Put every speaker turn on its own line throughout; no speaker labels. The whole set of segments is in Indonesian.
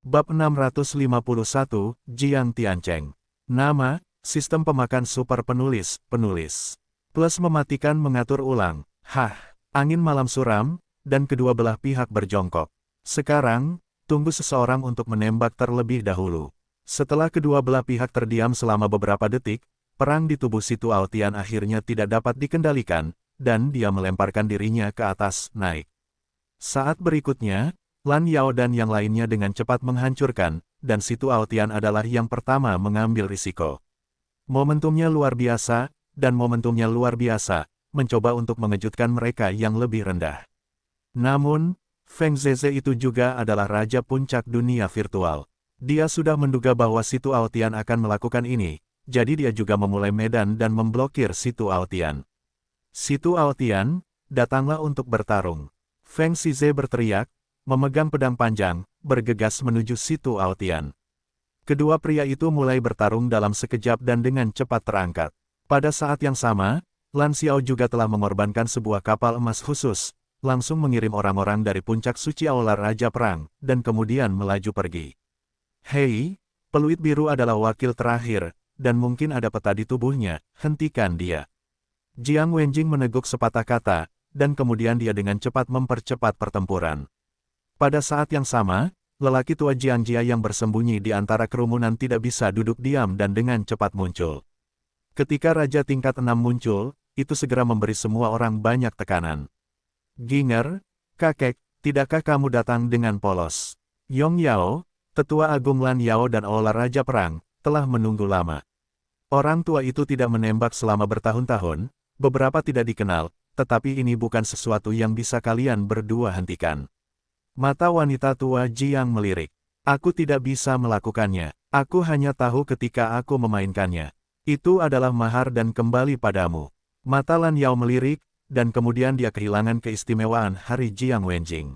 Bab 651, Jiang Tiancheng. Nama, Sistem Pemakan Super Penulis, Plus mematikan mengatur ulang. Angin malam suram, dan kedua belah pihak berjongkok. Sekarang, tunggu seseorang untuk menembak terlebih dahulu. Setelah kedua belah pihak terdiam selama beberapa detik, perang di tubuh Si Tuaotian akhirnya tidak dapat dikendalikan, dan dia melemparkan dirinya ke atas, naik. Saat berikutnya, Lan Yao dan yang lainnya dengan cepat menghancurkan, dan Si Tuaotian adalah yang pertama mengambil risiko. Momentumnya luar biasa, dan momentumnya luar biasa, mencoba untuk mengejutkan mereka yang lebih rendah. Namun, Feng Zeze itu juga adalah raja puncak dunia virtual. Dia sudah menduga bahwa Si Tuaotian akan melakukan ini, jadi dia juga memulai medan dan memblokir Si Tuaotian. Si Tuaotian, datanglah untuk bertarung. Feng Zeze berteriak, memegang pedang panjang, bergegas menuju Si Tuaotian. Kedua pria itu mulai bertarung dalam sekejap dan dengan cepat terangkat. Pada saat yang sama, Lan Xiao juga telah mengorbankan sebuah kapal emas khusus, langsung mengirim orang-orang dari puncak suci Aula Raja Perang, dan kemudian melaju pergi. Hei, peluit biru adalah wakil terakhir, dan mungkin ada peta di tubuhnya, hentikan dia. Jiang Wenjing meneguk sepatah kata, dan kemudian dia dengan cepat mempercepat pertempuran. Pada saat yang sama, lelaki tua Jiang Jia yang bersembunyi di antara kerumunan tidak bisa duduk diam dan dengan cepat muncul. Ketika Raja tingkat 6 muncul, itu segera memberi semua orang banyak tekanan. Ginger, kakek, tidakkah kamu datang dengan polos? Yong Yao, tetua agung Lan Yao dan Aula Raja Perang, telah menunggu lama. Orang tua itu tidak menembak selama bertahun-tahun, beberapa tidak dikenal, tetapi ini bukan sesuatu yang bisa kalian berdua hentikan. Mata wanita tua Jiang melirik. Aku tidak bisa melakukannya. Aku hanya tahu ketika aku memainkannya. Itu adalah mahar dan kembali padamu. Mata Lan Yao melirik, dan kemudian dia kehilangan keistimewaan hari Jiang Wenjing.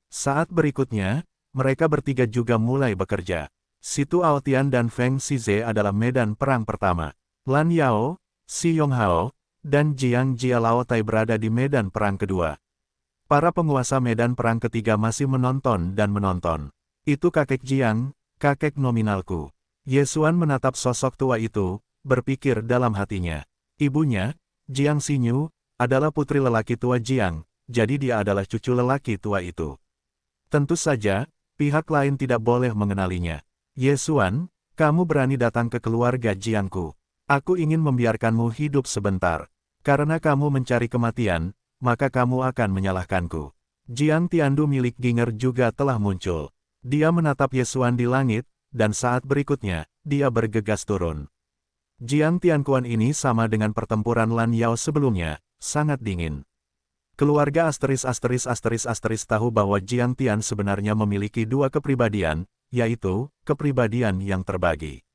Saat berikutnya, mereka bertiga juga mulai bekerja. Si Tuaotian dan Feng Zeze adalah medan perang pertama. Lan Yao, Si Yonghao, dan Jiang Jia Laotai berada di medan perang kedua. Para penguasa medan perang ketiga masih menonton dan menonton. Itu kakek Jiang, kakek nominalku. Yesuan menatap sosok tua itu, berpikir dalam hatinya. Ibunya, Jiang Xinyu, adalah putri lelaki tua Jiang, jadi dia adalah cucu lelaki tua itu. Tentu saja, pihak lain tidak boleh mengenalinya. Yesuan, kamu berani datang ke keluarga Jiangku. Aku ingin membiarkanmu hidup sebentar. Karena kamu mencari kematian, maka kamu akan menyalahkanku. Jiang Tiandu milik Ginger juga telah muncul. Dia menatap Yesuan di langit, dan saat berikutnya, dia bergegas turun. Jiang Tianquan ini sama dengan pertempuran Lan Yao sebelumnya, sangat dingin. Keluarga **** tahu bahwa Jiang Tian sebenarnya memiliki dua kepribadian, yaitu, kepribadian yang terbagi.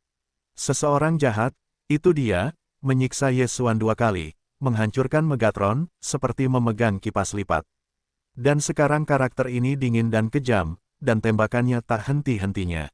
Seseorang jahat, itu dia, menyiksa Yesuan 2 kali, menghancurkan Megatron, seperti memegang kipas lipat. Dan sekarang karakter ini dingin dan kejam, dan tembakannya tak henti-hentinya.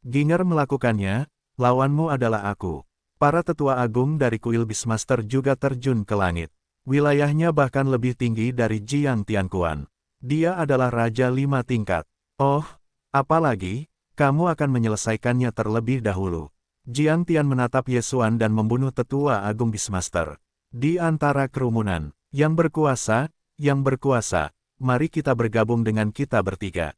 Ginger melakukannya, lawanmu adalah aku. Para tetua agung dari kuil Beastmaster juga terjun ke langit. Wilayahnya bahkan lebih tinggi dari Jiang Tianquan. Dia adalah Raja 5 tingkat. Oh, apalagi, kamu akan menyelesaikannya terlebih dahulu. Jiang Tian menatap Yesuan dan membunuh tetua agung Beastmaster. Di antara kerumunan, yang berkuasa, mari kita bergabung dengan kita bertiga.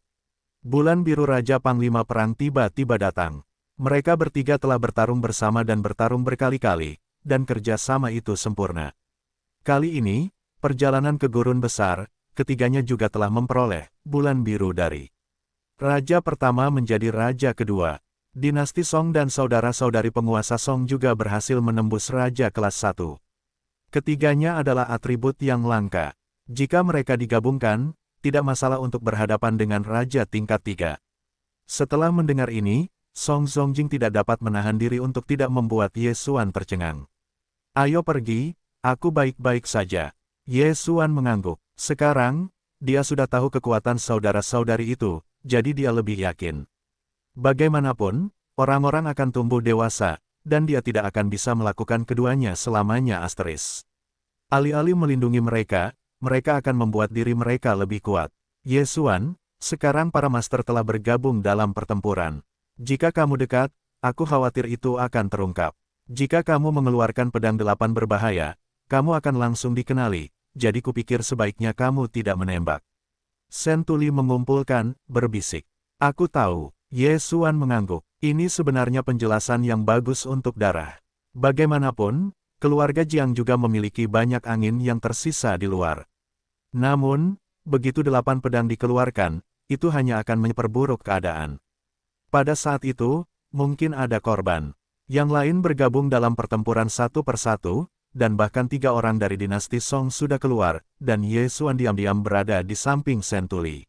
Bulan biru Raja Panglima Perang tiba-tiba datang. Mereka bertiga telah bertarung bersama dan bertarung berkali-kali, dan kerjasama itu sempurna. Kali ini, perjalanan ke gurun besar, ketiganya juga telah memperoleh bulan biru dari Raja pertama menjadi Raja kedua. Dinasti Song dan saudara-saudari penguasa Song juga berhasil menembus Raja kelas 1. Ketiganya adalah atribut yang langka. Jika mereka digabungkan, tidak masalah untuk berhadapan dengan Raja tingkat 3. Setelah mendengar ini, Song Zongjing tidak dapat menahan diri untuk tidak membuat Yesuan tercengang. Ayo pergi, aku baik-baik saja. Yesuan mengangguk. Sekarang, dia sudah tahu kekuatan saudara-saudari itu, jadi dia lebih yakin. Bagaimanapun, orang-orang akan tumbuh dewasa, dan dia tidak akan bisa melakukan keduanya selamanya. Alih-alih melindungi mereka, mereka akan membuat diri mereka lebih kuat. Yesuan, Sekarang para master telah bergabung dalam pertempuran. Jika kamu dekat, aku khawatir itu akan terungkap. Jika kamu mengeluarkan pedang 8 berbahaya, kamu akan langsung dikenali, jadi kupikir sebaiknya kamu tidak menembak. Sentuli mengumpulkan, berbisik. Aku tahu, Ye Xuan mengangguk. Ini sebenarnya penjelasan yang bagus untuk darah. Bagaimanapun, keluarga Jiang juga memiliki banyak angin yang tersisa di luar. Namun, begitu 8 pedang dikeluarkan, itu hanya akan memperburuk keadaan. Pada saat itu, mungkin ada korban. Yang lain bergabung dalam pertempuran satu persatu, dan bahkan 3 orang dari dinasti Song sudah keluar, dan Ye Xuan diam-diam berada di samping Sentuli.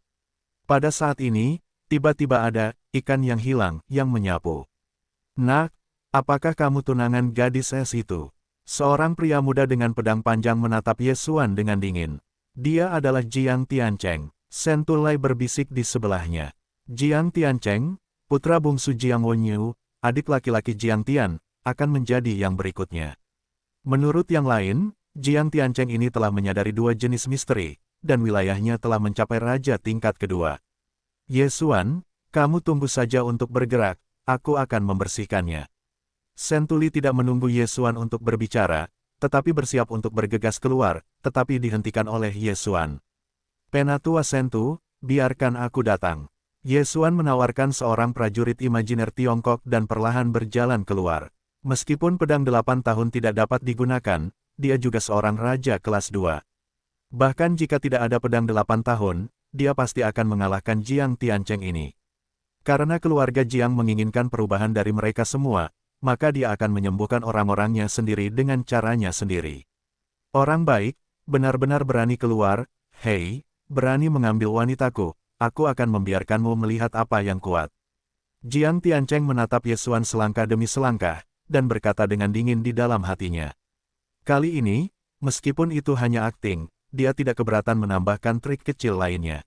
Pada saat ini, tiba-tiba ada ikan yang hilang yang menyapu. Nak, apakah kamu tunangan gadis es itu? Seorang pria muda dengan pedang panjang menatap Ye Xuan dengan dingin. Dia adalah Jiang Tiancheng. Sentulai berbisik di sebelahnya. Jiang Tiancheng, putra bungsu Jiang Wenyu, adik laki-laki Jiang Tian, akan menjadi yang berikutnya. Menurut yang lain, Jiang Tiancheng ini telah menyadari 2 jenis misteri, dan wilayahnya telah mencapai raja tingkat kedua. Ye Xuan, kamu tunggu saja untuk bergerak, aku akan membersihkannya. Sentuli tidak menunggu Ye Xuan untuk berbicara, tetapi bersiap untuk bergegas keluar, tetapi dihentikan oleh Ye Xuan. Penatua Sentu, biarkan aku datang. Ye Xuan menawarkan seorang prajurit imajiner Tiongkok dan perlahan berjalan keluar. Meskipun pedang 8 tahun tidak dapat digunakan, dia juga seorang raja kelas 2. Bahkan jika tidak ada pedang 8 tahun, dia pasti akan mengalahkan Jiang Tiancheng ini. Karena keluarga Jiang menginginkan perubahan dari mereka semua, maka dia akan menyembuhkan orang-orangnya sendiri dengan caranya sendiri. Orang baik, benar-benar berani keluar, hei, berani mengambil wanitaku, aku akan membiarkanmu melihat apa yang kuat. Jiang Tiancheng menatap Ye Xuan selangkah demi selangkah, dan berkata dengan dingin di dalam hatinya. Kali ini, meskipun itu hanya akting, dia tidak keberatan menambahkan trik kecil lainnya.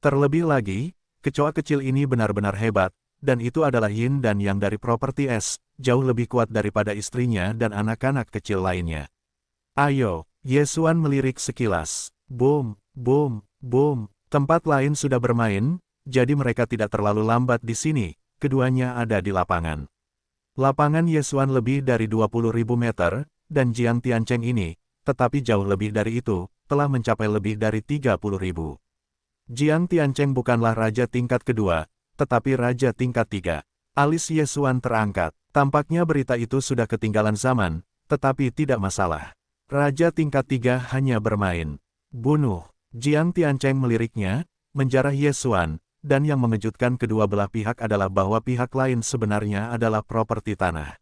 Terlebih lagi, kecoa kecil ini benar-benar hebat, dan itu adalah yin dan yang dari properti es, jauh lebih kuat daripada istrinya dan anak-anak kecil lainnya. Ayo, Ye Xuan melirik sekilas. Boom, boom, boom. Tempat lain sudah bermain, jadi mereka tidak terlalu lambat di sini, keduanya ada di lapangan. Lapangan Ye Xuan lebih dari 20.000 meter, dan Jiang Tiancheng ini, tetapi jauh lebih dari itu, telah mencapai lebih dari 30.000. Jiang Tiancheng bukanlah raja tingkat kedua, tetapi raja tingkat 3. Alis Ye Xuan terangkat. Tampaknya berita itu sudah ketinggalan zaman, tetapi tidak masalah. Raja tingkat 3 hanya bermain. Bunuh. Jiang Tiancheng meliriknya, menjarah Ye Xuan, dan yang mengejutkan kedua belah pihak adalah bahwa pihak lain sebenarnya adalah properti tanah.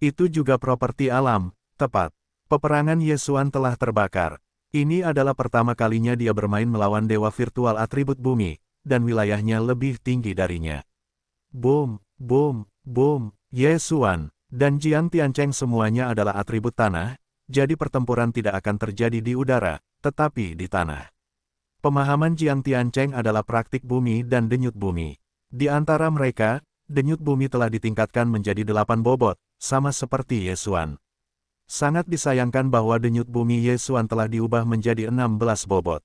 Itu juga properti alam, tepat. Peperangan Ye Xuan telah terbakar. Ini adalah pertama kalinya dia bermain melawan dewa virtual atribut bumi, dan wilayahnya lebih tinggi darinya. Boom, boom, boom. Ye Xuan dan Jiang Tiancheng semuanya adalah atribut tanah, jadi pertempuran tidak akan terjadi di udara, tetapi di tanah. Pemahaman Jiang Tiancheng adalah praktik bumi dan denyut bumi. Di antara mereka, denyut bumi telah ditingkatkan menjadi 8 bobot, sama seperti Ye Xuan. Sangat disayangkan bahwa denyut bumi Ye Xuan telah diubah menjadi 16 bobot.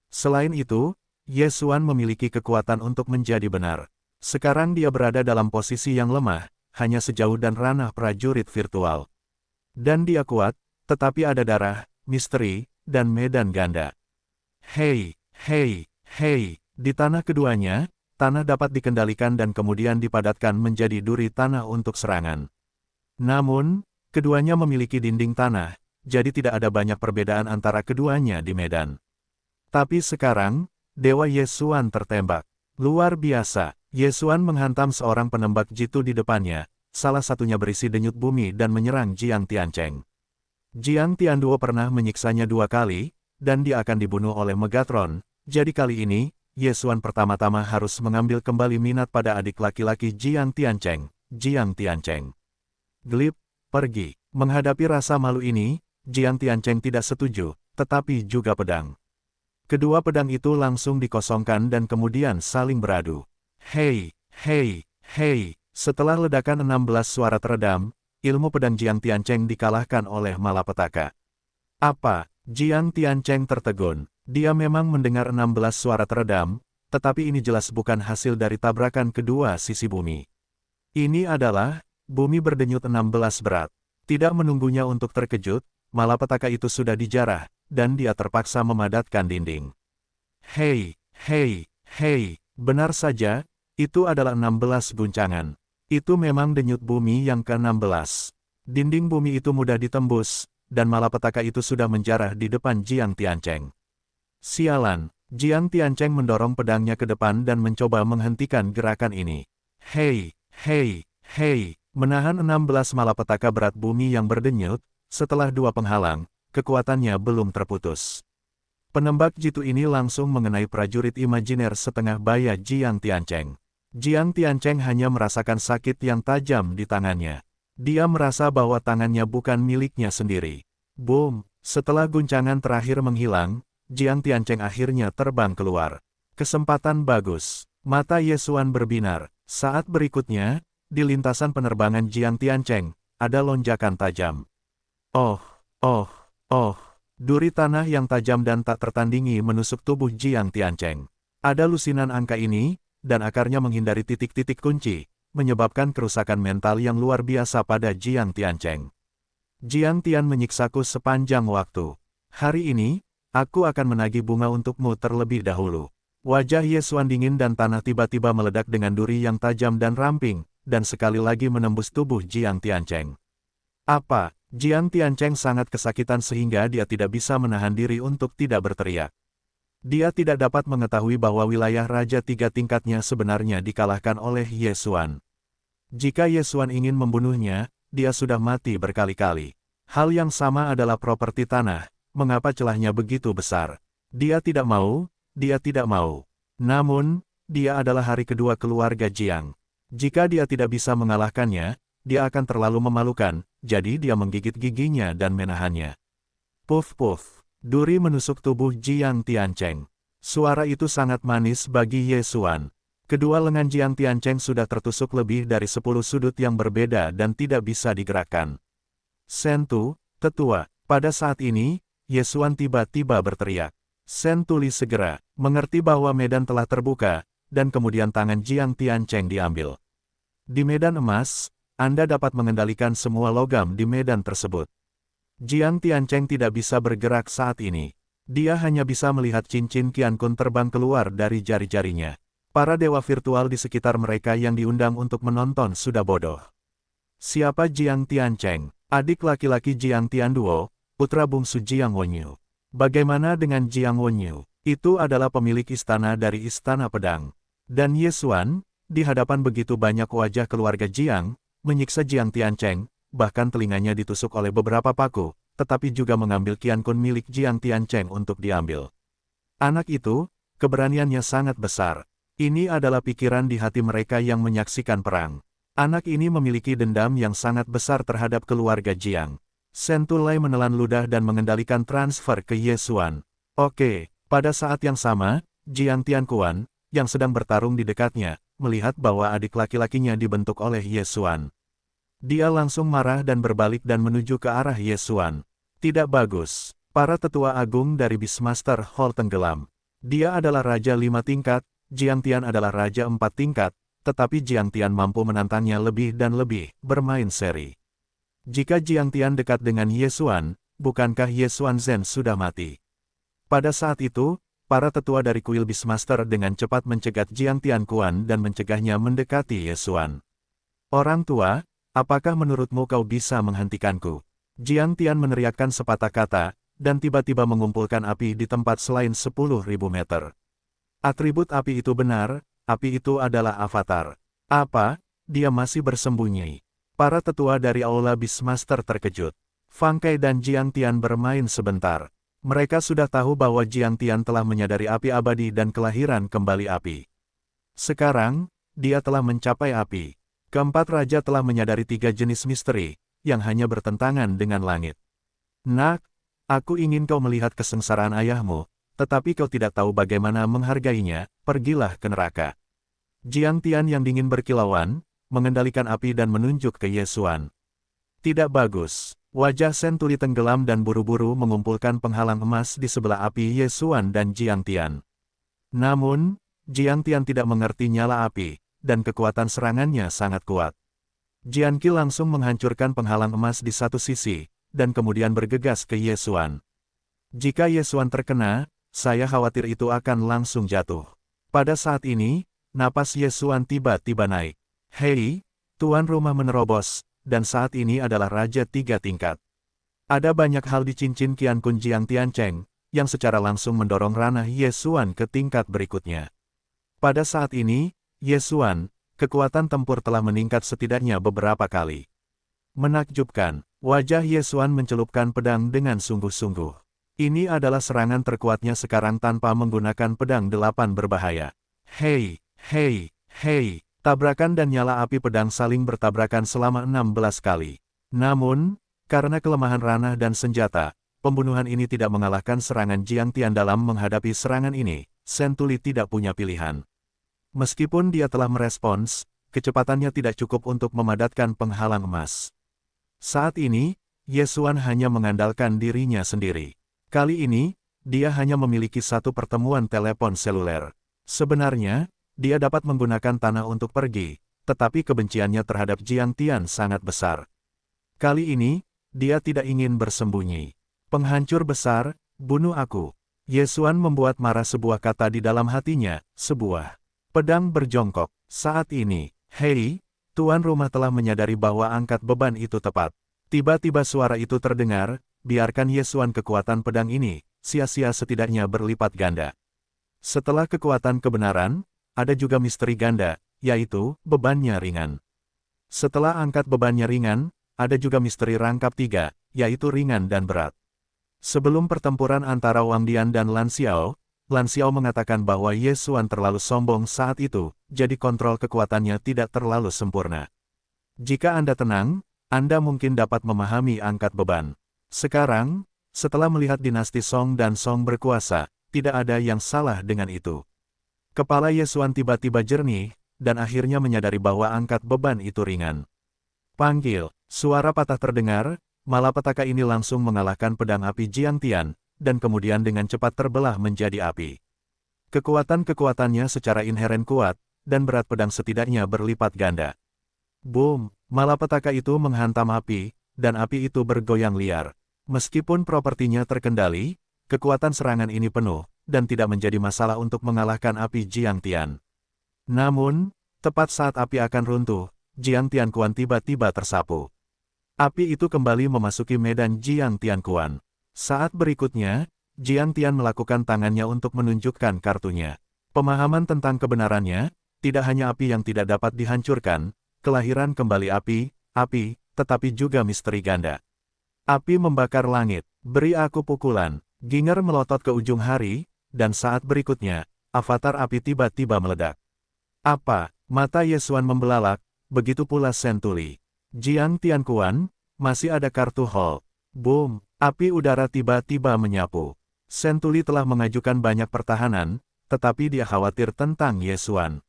Selain itu, Ye Xuan memiliki kekuatan untuk menjadi benar. Sekarang dia berada dalam posisi yang lemah, hanya sejauh dan ranah prajurit virtual. Dan dia kuat, tetapi ada darah, misteri, dan medan ganda. Hei, hei, hei, di tanah keduanya, tanah dapat dikendalikan dan kemudian dipadatkan menjadi duri tanah untuk serangan. Namun, keduanya memiliki dinding tanah, jadi tidak ada banyak perbedaan antara keduanya di medan. Tapi sekarang, Dewa Ye Xuan tertembak. Luar biasa, Ye Xuan menghantam seorang penembak jitu di depannya, salah satunya berisi denyut bumi dan menyerang Jiang Tiancheng. Jiang Tianduo pernah menyiksanya 2 kali, dan dia akan dibunuh oleh Megatron, jadi kali ini, Ye Xuan pertama-tama harus mengambil kembali minat pada adik laki-laki Jiang Tiancheng, Jiang Tiancheng. Glip, pergi. Menghadapi rasa malu ini, Jiang Tiancheng tidak setuju, tetapi juga pedang. Kedua pedang itu langsung dikosongkan dan kemudian saling beradu. Hei, hei, hei. Setelah ledakan 16 suara teredam, ilmu pedang Jiang Tiancheng dikalahkan oleh malapetaka. Apa? Jiang Tiancheng tertegun. Dia memang mendengar 16 suara teredam, tetapi ini jelas bukan hasil dari tabrakan kedua sisi bumi. Ini adalah, bumi berdenyut 16 berat. Tidak menunggunya untuk terkejut, malapetaka itu sudah dijarah, dan dia terpaksa memadatkan dinding. Hei, hei, hei, benar saja, itu adalah 16 guncangan. Itu memang denyut bumi yang ke-16. Dinding bumi itu mudah ditembus, dan malapetaka itu sudah menjarah di depan Jiang Tiancheng. Sialan, Jiang Tiancheng mendorong pedangnya ke depan dan mencoba menghentikan gerakan ini. Hei, hei, hei, menahan 16 malapetaka berat bumi yang berdenyut, setelah dua penghalang, kekuatannya belum terputus. Penembak jitu ini langsung mengenai prajurit imajiner setengah baya Jiang Tiancheng. Jiang Tiancheng hanya merasakan sakit yang tajam di tangannya. Dia merasa bahwa tangannya bukan miliknya sendiri. Boom! Setelah guncangan terakhir menghilang, Jiang Tiancheng akhirnya terbang keluar. Kesempatan bagus. Mata Ye Xuan berbinar. Saat berikutnya, di lintasan penerbangan Jiang Tiancheng, ada lonjakan tajam. Oh, oh, oh. Duri tanah yang tajam dan tak tertandingi menusuk tubuh Jiang Tiancheng. Ada lusinan angka ini, dan akarnya menghindari titik-titik kunci, menyebabkan kerusakan mental yang luar biasa pada Jiang Tiancheng. Jiang Tian menyiksaku sepanjang waktu. Hari ini, aku akan menagih bunga untukmu terlebih dahulu. Wajah Ye Xuan dingin dan tanah tiba-tiba meledak dengan duri yang tajam dan ramping, dan sekali lagi menembus tubuh Jiang Tiancheng. Apa? Jiang Tiancheng sangat kesakitan sehingga dia tidak bisa menahan diri untuk tidak berteriak. Dia tidak dapat mengetahui bahwa wilayah Raja 3 tingkatnya sebenarnya dikalahkan oleh Ye Xuan. Jika Ye Xuan ingin membunuhnya, dia sudah mati berkali-kali. Hal yang sama adalah properti tanah, mengapa celahnya begitu besar? Dia tidak mau. Namun, dia adalah hari kedua keluarga Jiang. Jika dia tidak bisa mengalahkannya, dia akan terlalu memalukan, jadi dia menggigit giginya dan menahannya. Puff-puff. Duri menusuk tubuh Jiang Tiancheng. Suara itu sangat manis bagi Ye Xuan. Kedua lengan Jiang Tiancheng sudah tertusuk lebih dari 10 sudut yang berbeda dan tidak bisa digerakkan. Sentu, tetua. Pada saat ini, Ye Xuan tiba-tiba berteriak. Sentuli segera, mengerti bahwa medan telah terbuka, dan kemudian tangan Jiang Tiancheng diambil. Di medan emas, Anda dapat mengendalikan semua logam di medan tersebut. Jiang Tiancheng tidak bisa bergerak saat ini. Dia hanya bisa melihat cincin Qiankun terbang keluar dari jari-jarinya. Para dewa virtual di sekitar mereka yang diundang untuk menonton sudah bodoh. Siapa Jiang Tiancheng? Adik laki-laki Jiang Tianduo, putra bungsu Jiang Wenyu. Bagaimana dengan Jiang Wenyu? Itu adalah pemilik istana dari Istana Pedang. Dan Ye Xuan, di hadapan begitu banyak wajah keluarga Jiang, menyiksa Jiang Tiancheng, bahkan telinganya ditusuk oleh beberapa paku, tetapi juga mengambil Qiankun milik Jiang Tiancheng untuk diambil. Anak itu, keberaniannya sangat besar. Ini adalah pikiran di hati mereka yang menyaksikan perang. Anak ini memiliki dendam yang sangat besar terhadap keluarga Jiang. Sentulai menelan ludah dan mengendalikan transfer ke Ye Xuan. Oke, pada saat yang sama, Jiang Tianquan, yang sedang bertarung di dekatnya, melihat bahwa adik laki-lakinya dibentuk oleh Ye Xuan. Dia langsung marah dan berbalik dan menuju ke arah Ye Xuan. Tidak bagus. Para tetua agung dari Beastmaster Hall tenggelam. Dia adalah Raja 5 tingkat, Jiang Tian adalah Raja 4 tingkat, tetapi Jiang Tian mampu menantangnya lebih dan lebih, bermain seri. Jika Jiang Tian dekat dengan Ye Xuan, bukankah Ye Xuan Zhen sudah mati? Pada saat itu, para tetua dari kuil Beastmaster dengan cepat mencegat Jiang Tianquan dan mencegahnya mendekati Ye Xuan. Orang tua, apakah menurutmu kau bisa menghentikanku? Jiang Tian meneriakkan sepatah kata, dan tiba-tiba mengumpulkan api di tempat selain 10.000 meter. Atribut api itu benar, api itu adalah avatar. Apa? Dia masih bersembunyi. Para tetua dari Aula Beastmaster terkejut. Fang Kai dan Jiang Tian bermain sebentar. Mereka sudah tahu bahwa Jiang Tian telah menyadari api abadi dan kelahiran kembali api. Sekarang, dia telah mencapai api. Keempat raja telah menyadari 3 jenis misteri, yang hanya bertentangan dengan langit. Nak, aku ingin kau melihat kesengsaraan ayahmu, tetapi kau tidak tahu bagaimana menghargainya, pergilah ke neraka. Jiang Tian yang dingin berkilauan, mengendalikan api dan menunjuk ke Ye Xuan. Tidak bagus. Wajah Sentuli tenggelam dan buru-buru mengumpulkan penghalang emas di sebelah api Ye Xuan dan Jiang Tian. Namun, Jiang Tian tidak mengerti nyala api, dan kekuatan serangannya sangat kuat. Jian Qi langsung menghancurkan penghalang emas di satu sisi, dan kemudian bergegas ke Ye Xuan. Jika Ye Xuan terkena, saya khawatir itu akan langsung jatuh. Pada saat ini, napas Ye Xuan tiba-tiba naik. Hei, tuan rumah menerobos, dan saat ini adalah Raja 3 tingkat. Ada banyak hal di cincin Qian Kun Jiang Tiancheng, yang secara langsung mendorong ranah Ye Xuan ke tingkat berikutnya. Pada saat ini, Ye Xuan, kekuatan tempur telah meningkat setidaknya beberapa kali. Menakjubkan, wajah Ye Xuan mencelupkan pedang dengan sungguh-sungguh. Ini adalah serangan terkuatnya sekarang tanpa menggunakan pedang 8 berbahaya. Hei, hei, hei, tabrakan dan nyala api pedang saling bertabrakan selama 16 kali. Namun, karena kelemahan ranah dan senjata, pembunuhan ini tidak mengalahkan serangan Jiang Tian dalam menghadapi serangan ini. Sentuli tidak punya pilihan. Meskipun dia telah merespons, kecepatannya tidak cukup untuk memadatkan penghalang emas. Saat ini, Ye Xuan hanya mengandalkan dirinya sendiri. Kali ini, dia hanya memiliki satu pertemuan telepon seluler. Sebenarnya, dia dapat menggunakan tanah untuk pergi, tetapi kebenciannya terhadap Jiang Tian sangat besar. Kali ini, dia tidak ingin bersembunyi. Penghancur besar, bunuh aku. Ye Xuan membuat marah sebuah kata di dalam hatinya, sebuah pedang berjongkok. Saat ini, hei, tuan rumah telah menyadari bahwa angkat beban itu tepat. Tiba-tiba suara itu terdengar, biarkan Ye Xuan kekuatan pedang ini, sia-sia setidaknya berlipat ganda. Setelah kekuatan kebenaran, ada juga misteri ganda, yaitu, bebannya ringan. Setelah angkat bebannya ringan, ada juga misteri rangkap 3, yaitu ringan dan berat. Sebelum pertempuran antara Wang Dian dan Lan Xiao mengatakan bahwa Ye Xuan terlalu sombong saat itu, jadi kontrol kekuatannya tidak terlalu sempurna. Jika Anda tenang, Anda mungkin dapat memahami angkat beban. Sekarang, setelah melihat dinasti Song dan Song berkuasa, tidak ada yang salah dengan itu. Kepala Ye Xuan tiba-tiba jernih, dan akhirnya menyadari bahwa angkat beban itu ringan. Panggil, suara patah terdengar, malapetaka ini langsung mengalahkan pedang api Jiang Tian, dan kemudian dengan cepat terbelah menjadi api. Kekuatan-kekuatannya secara inheren kuat, dan berat pedang setidaknya berlipat ganda. Boom, malapetaka itu menghantam api, dan api itu bergoyang liar. Meskipun propertinya terkendali, kekuatan serangan ini penuh, dan tidak menjadi masalah untuk mengalahkan api Jiang Tian. Namun, tepat saat api akan runtuh, Jiang Tianquan tiba-tiba tersapu. Api itu kembali memasuki medan Jiang Tianquan. Saat berikutnya, Jiang Tian melakukan tangannya untuk menunjukkan kartunya. Pemahaman tentang kebenarannya, tidak hanya api yang tidak dapat dihancurkan, kelahiran kembali api, tetapi juga misteri ganda. Api membakar langit, beri aku pukulan, Ginger melotot ke ujung hari, dan saat berikutnya, avatar api tiba-tiba meledak. Apa? Mata Ye Xuan membelalak, begitu pula Sentuli. Jiang Tianquan, masih ada kartu Hall. Boom! Api udara tiba-tiba menyapu. Sentuli telah mengajukan banyak pertahanan, tetapi dia khawatir tentang Ye Xuan.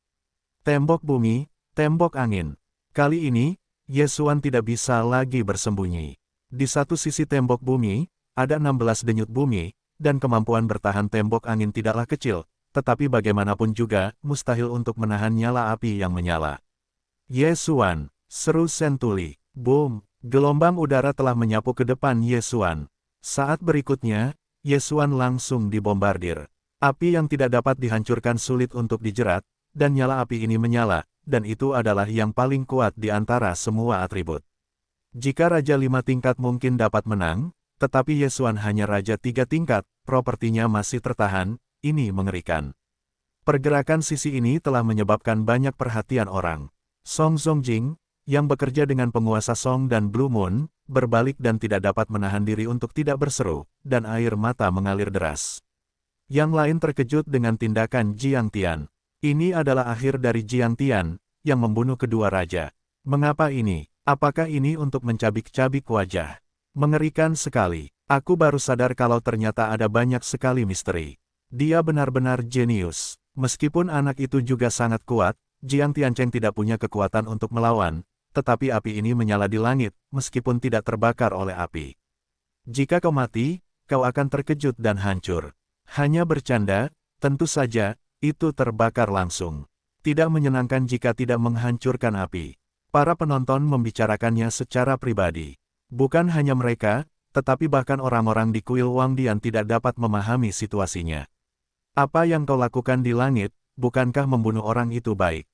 Tembok bumi, tembok angin. Kali ini, Ye Xuan tidak bisa lagi bersembunyi. Di satu sisi tembok bumi, ada 16 denyut bumi, dan kemampuan bertahan tembok angin tidaklah kecil, tetapi bagaimanapun juga, mustahil untuk menahan nyala api yang menyala. Ye Xuan, seru Sentuli. Boom! Gelombang udara telah menyapu ke depan Ye Xuan. Saat berikutnya, Ye Xuan langsung dibombardir. Api yang tidak dapat dihancurkan sulit untuk dijerat, dan nyala api ini menyala, dan itu adalah yang paling kuat di antara semua atribut. Jika Raja 5 tingkat mungkin dapat menang, tetapi Ye Xuan hanya Raja 3 tingkat, propertinya masih tertahan, ini mengerikan. Pergerakan sisi ini telah menyebabkan banyak perhatian orang. Song Zongjing, yang bekerja dengan penguasa Song dan Blue Moon, berbalik dan tidak dapat menahan diri untuk tidak berseru, dan air mata mengalir deras. Yang lain terkejut dengan tindakan Jiang Tian. Ini adalah akhir dari Jiang Tian, yang membunuh kedua raja. Mengapa ini? Apakah ini untuk mencabik-cabik wajah? Mengerikan sekali. Aku baru sadar kalau ternyata ada banyak sekali misteri. Dia benar-benar jenius. Meskipun anak itu juga sangat kuat, Jiang Tiancheng tidak punya kekuatan untuk melawan, tetapi api ini menyala di langit, meskipun tidak terbakar oleh api. Jika kau mati, kau akan terkejut dan hancur. Hanya bercanda, tentu saja, itu terbakar langsung. Tidak menyenangkan jika tidak menghancurkan api. Para penonton membicarakannya secara pribadi. Bukan hanya mereka, tetapi bahkan orang-orang di kuil Wangdian tidak dapat memahami situasinya. Apa yang kau lakukan di langit, bukankah membunuh orang itu baik?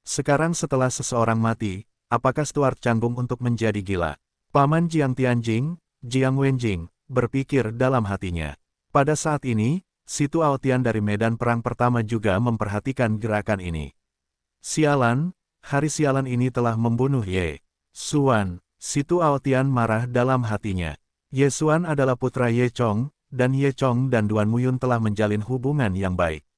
Sekarang setelah seseorang mati, apakah Stuart canggung untuk menjadi gila? Paman Jiang Tianjing, Jiang Wenjing, berpikir dalam hatinya. Pada saat ini, Situ Aotian dari medan perang pertama juga memperhatikan gerakan ini. Sialan, hari sialan ini telah membunuh Ye Xuan. Situ Aotian marah dalam hatinya. Ye Xuan adalah putra Ye Chong, dan Ye Chong dan Duan Muyun telah menjalin hubungan yang baik.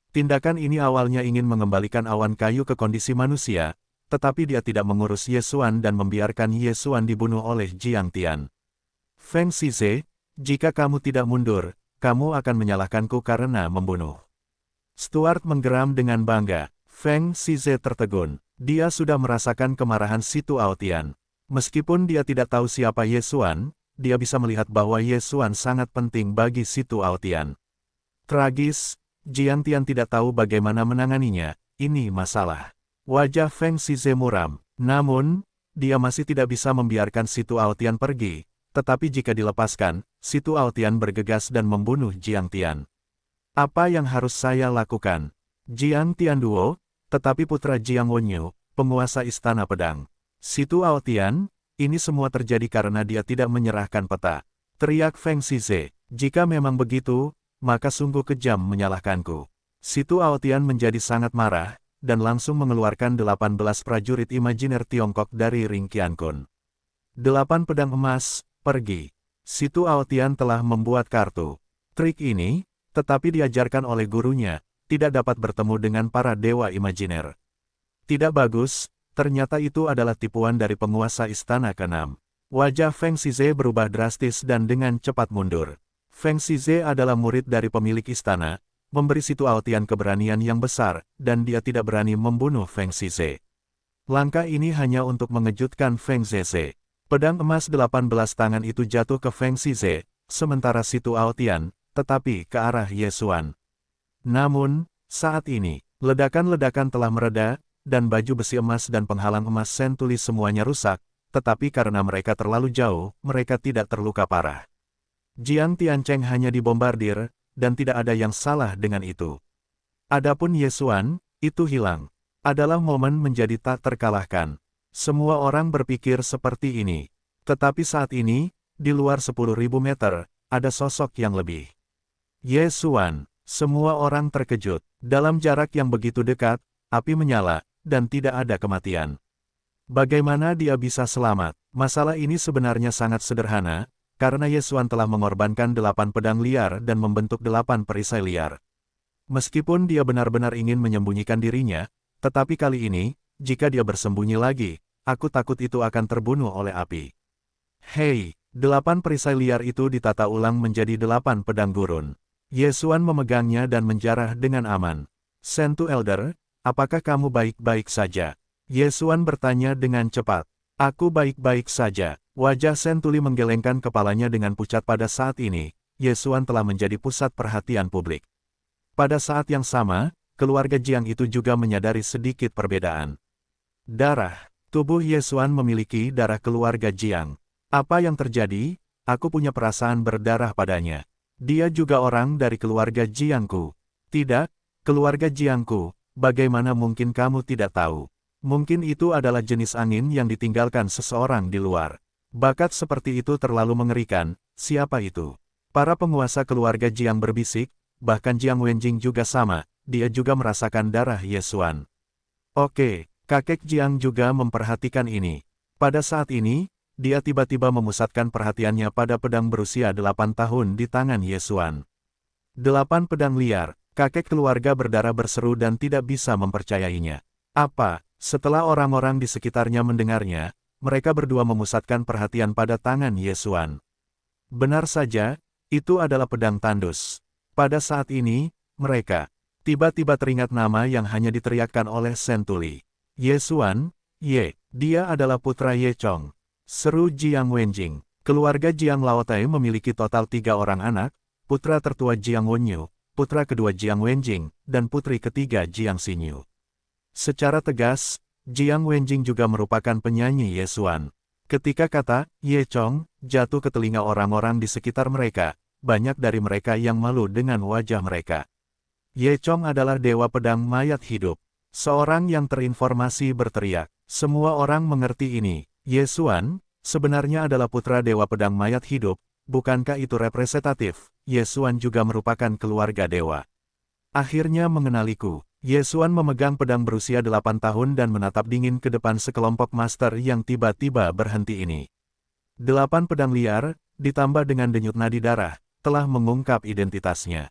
Tindakan ini awalnya ingin mengembalikan awan kayu ke kondisi manusia, tetapi dia tidak mengurus Ye Xuan dan membiarkan Ye Xuan dibunuh oleh Jiang Tian. Feng Xize, jika kamu tidak mundur, kamu akan menyalahkanku karena membunuh. Stuart menggeram dengan bangga. Feng Xize tertegun. Dia sudah merasakan kemarahan Situ Aotian. Meskipun dia tidak tahu siapa Ye Xuan, dia bisa melihat bahwa Ye Xuan sangat penting bagi Situ Aotian. Tragis, Jiang Tian tidak tahu bagaimana menanganinya. Ini masalah. Wajah Feng Xize muram. Namun, dia masih tidak bisa membiarkan Situ Aotian pergi. Tetapi jika dilepaskan, Situ Aotian bergegas dan membunuh Jiang Tian. Apa yang harus saya lakukan? Jiang Tian Duo, tetapi putra Jiang Wenyu, penguasa Istana Pedang. Situ Aotian, ini semua terjadi karena dia tidak menyerahkan peta. Teriak Feng Xize, jika memang begitu, maka sungguh kejam menyalahkanku. Situ Aotian menjadi sangat marah, dan langsung mengeluarkan 18 prajurit imajiner Tiongkok dari ring Qiankun. 8 pedang emas, pergi. Situ Aotian telah membuat kartu. Trik ini, tetapi diajarkan oleh gurunya, tidak dapat bertemu dengan para dewa imajiner. Tidak bagus, ternyata itu adalah tipuan dari penguasa istana ke-6. Wajah Feng Xize berubah drastis dan dengan cepat mundur. Feng Xize adalah murid dari pemilik istana, memberi Situ Aotian keberanian yang besar, dan dia tidak berani membunuh Feng Xize. Langkah ini hanya untuk mengejutkan Feng Xize. Pedang emas 18 tangan itu jatuh ke Feng Xize, sementara Situ Aotian, tetapi ke arah Ye Xuan. Namun, saat ini, ledakan-ledakan telah mereda, dan baju besi emas dan penghalang emas Sentuli semuanya rusak, tetapi karena mereka terlalu jauh, mereka tidak terluka parah. Jiang Tiancheng hanya dibombardir, dan tidak ada yang salah dengan itu. Adapun Ye Xuan, itu hilang. Adalah momen menjadi tak terkalahkan. Semua orang berpikir seperti ini. Tetapi saat ini, di luar 10.000 meter, ada sosok yang lebih. Ye Xuan, semua orang terkejut. Dalam jarak yang begitu dekat, api menyala, dan tidak ada kematian. Bagaimana dia bisa selamat? Masalah ini sebenarnya sangat sederhana, karena Ye Xuan telah mengorbankan 8 pedang liar dan membentuk 8 perisai liar. Meskipun dia benar-benar ingin menyembunyikan dirinya, tetapi kali ini, jika dia bersembunyi lagi, aku takut itu akan terbunuh oleh api. Hei, 8 perisai liar itu ditata ulang menjadi 8 pedang gurun. Ye Xuan memegangnya dan menjarah dengan aman. Sentu Elder, apakah kamu baik-baik saja? Ye Xuan bertanya dengan cepat. Aku baik-baik saja. Wajah Sentuli menggelengkan kepalanya dengan pucat pada saat ini. Ye Xuan telah menjadi pusat perhatian publik. Pada saat yang sama, keluarga Jiang itu juga menyadari sedikit perbedaan. Darah. Tubuh Ye Xuan memiliki darah keluarga Jiang. Apa yang terjadi? Aku punya perasaan berdarah padanya. Dia juga orang dari keluarga Jiangku. Tidak, keluarga Jiangku, bagaimana mungkin kamu tidak tahu? Mungkin itu adalah jenis angin yang ditinggalkan seseorang di luar. Bakat seperti itu terlalu mengerikan, siapa itu? Para penguasa keluarga Jiang berbisik, bahkan Jiang Wenjing juga sama, dia juga merasakan darah Ye Xuan. Oke, kakek Jiang juga memperhatikan ini. Pada saat ini, dia tiba-tiba memusatkan perhatiannya pada pedang berusia 8 tahun di tangan Ye Xuan. 8 pedang liar, kakek keluarga berdarah berseru dan tidak bisa mempercayainya. Apa? Setelah orang-orang di sekitarnya mendengarnya, mereka berdua memusatkan perhatian pada tangan Ye Xuan. Benar saja, itu adalah pedang tandus. Pada saat ini, mereka tiba-tiba teringat nama yang hanya diteriakkan oleh Sentuli. Ye Xuan, dia adalah putra Ye Chong. Seru Jiang Wenjing. Keluarga Jiang Laotai memiliki total 3 orang anak, putra tertua Jiang Wenyu, putra kedua Jiang Wenjing, dan putri ketiga Jiang Xinyu. Secara tegas, Jiang Wenjing juga merupakan penyanyi Ye Xuan. Ketika kata Ye Chong jatuh ke telinga orang-orang di sekitar mereka, banyak dari mereka yang malu dengan wajah mereka. Ye Chong adalah dewa pedang mayat hidup. Seorang yang terinformasi berteriak. Semua orang mengerti ini. Ye Xuan sebenarnya adalah putra dewa pedang mayat hidup. Bukankah itu representatif? Ye Xuan juga merupakan keluarga dewa. Akhirnya mengenaliku. Ye Xuan memegang pedang berusia 8 tahun dan menatap dingin ke depan sekelompok master yang tiba-tiba berhenti ini. 8 pedang liar, ditambah dengan denyut nadi darah, telah mengungkap identitasnya.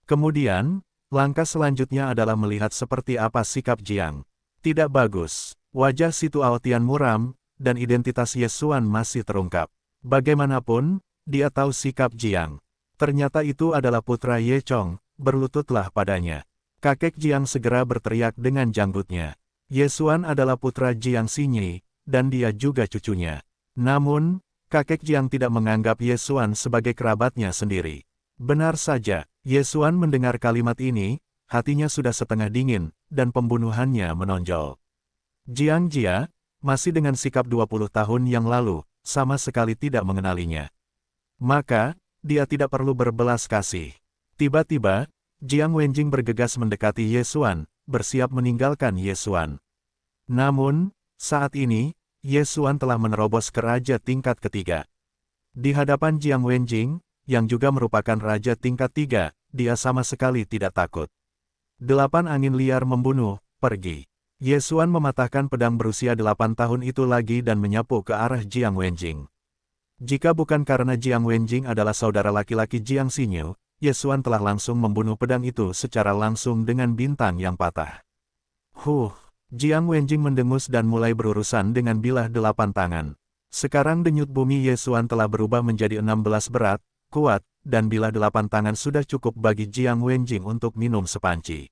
Kemudian, langkah selanjutnya adalah melihat seperti apa sikap Jiang. Tidak bagus. Wajah Situ Aotian muram, dan identitas Ye Xuan masih terungkap. Bagaimanapun, dia tahu sikap Jiang. Ternyata itu adalah putra Ye Chong, berlututlah padanya. Kakek Jiang segera berteriak dengan janggutnya. Ye Xuan adalah putra Jiang Xinyi, dan dia juga cucunya. Namun, kakek Jiang tidak menganggap Ye Xuan sebagai kerabatnya sendiri. Benar saja, Ye Xuan mendengar kalimat ini, hatinya sudah setengah dingin, dan pembunuhannya menonjol. Jiang Jia, masih dengan sikap 20 tahun yang lalu, sama sekali tidak mengenalinya. Maka, dia tidak perlu berbelas kasih. Tiba-tiba, Jiang Wenjing bergegas mendekati Ye Xuan, bersiap meninggalkan Ye Xuan. Namun, saat ini, Ye Xuan telah menerobos ke raja tingkat ketiga. Di hadapan Jiang Wenjing, yang juga merupakan raja tingkat 3, dia sama sekali tidak takut. 8 angin liar membunuh, pergi. Ye Xuan mematahkan pedang berusia 8 tahun itu lagi dan menyapu ke arah Jiang Wenjing. Jika bukan karena Jiang Wenjing adalah saudara laki-laki Jiang Xinyu, Ye Xuan telah langsung membunuh pedang itu secara langsung dengan bintang yang patah. Jiang Wenjing mendengus dan mulai berurusan dengan bilah 8 tangan. Sekarang denyut bumi Ye Xuan telah berubah menjadi 16 berat, kuat, dan bilah 8 tangan sudah cukup bagi Jiang Wenjing untuk minum sepanci.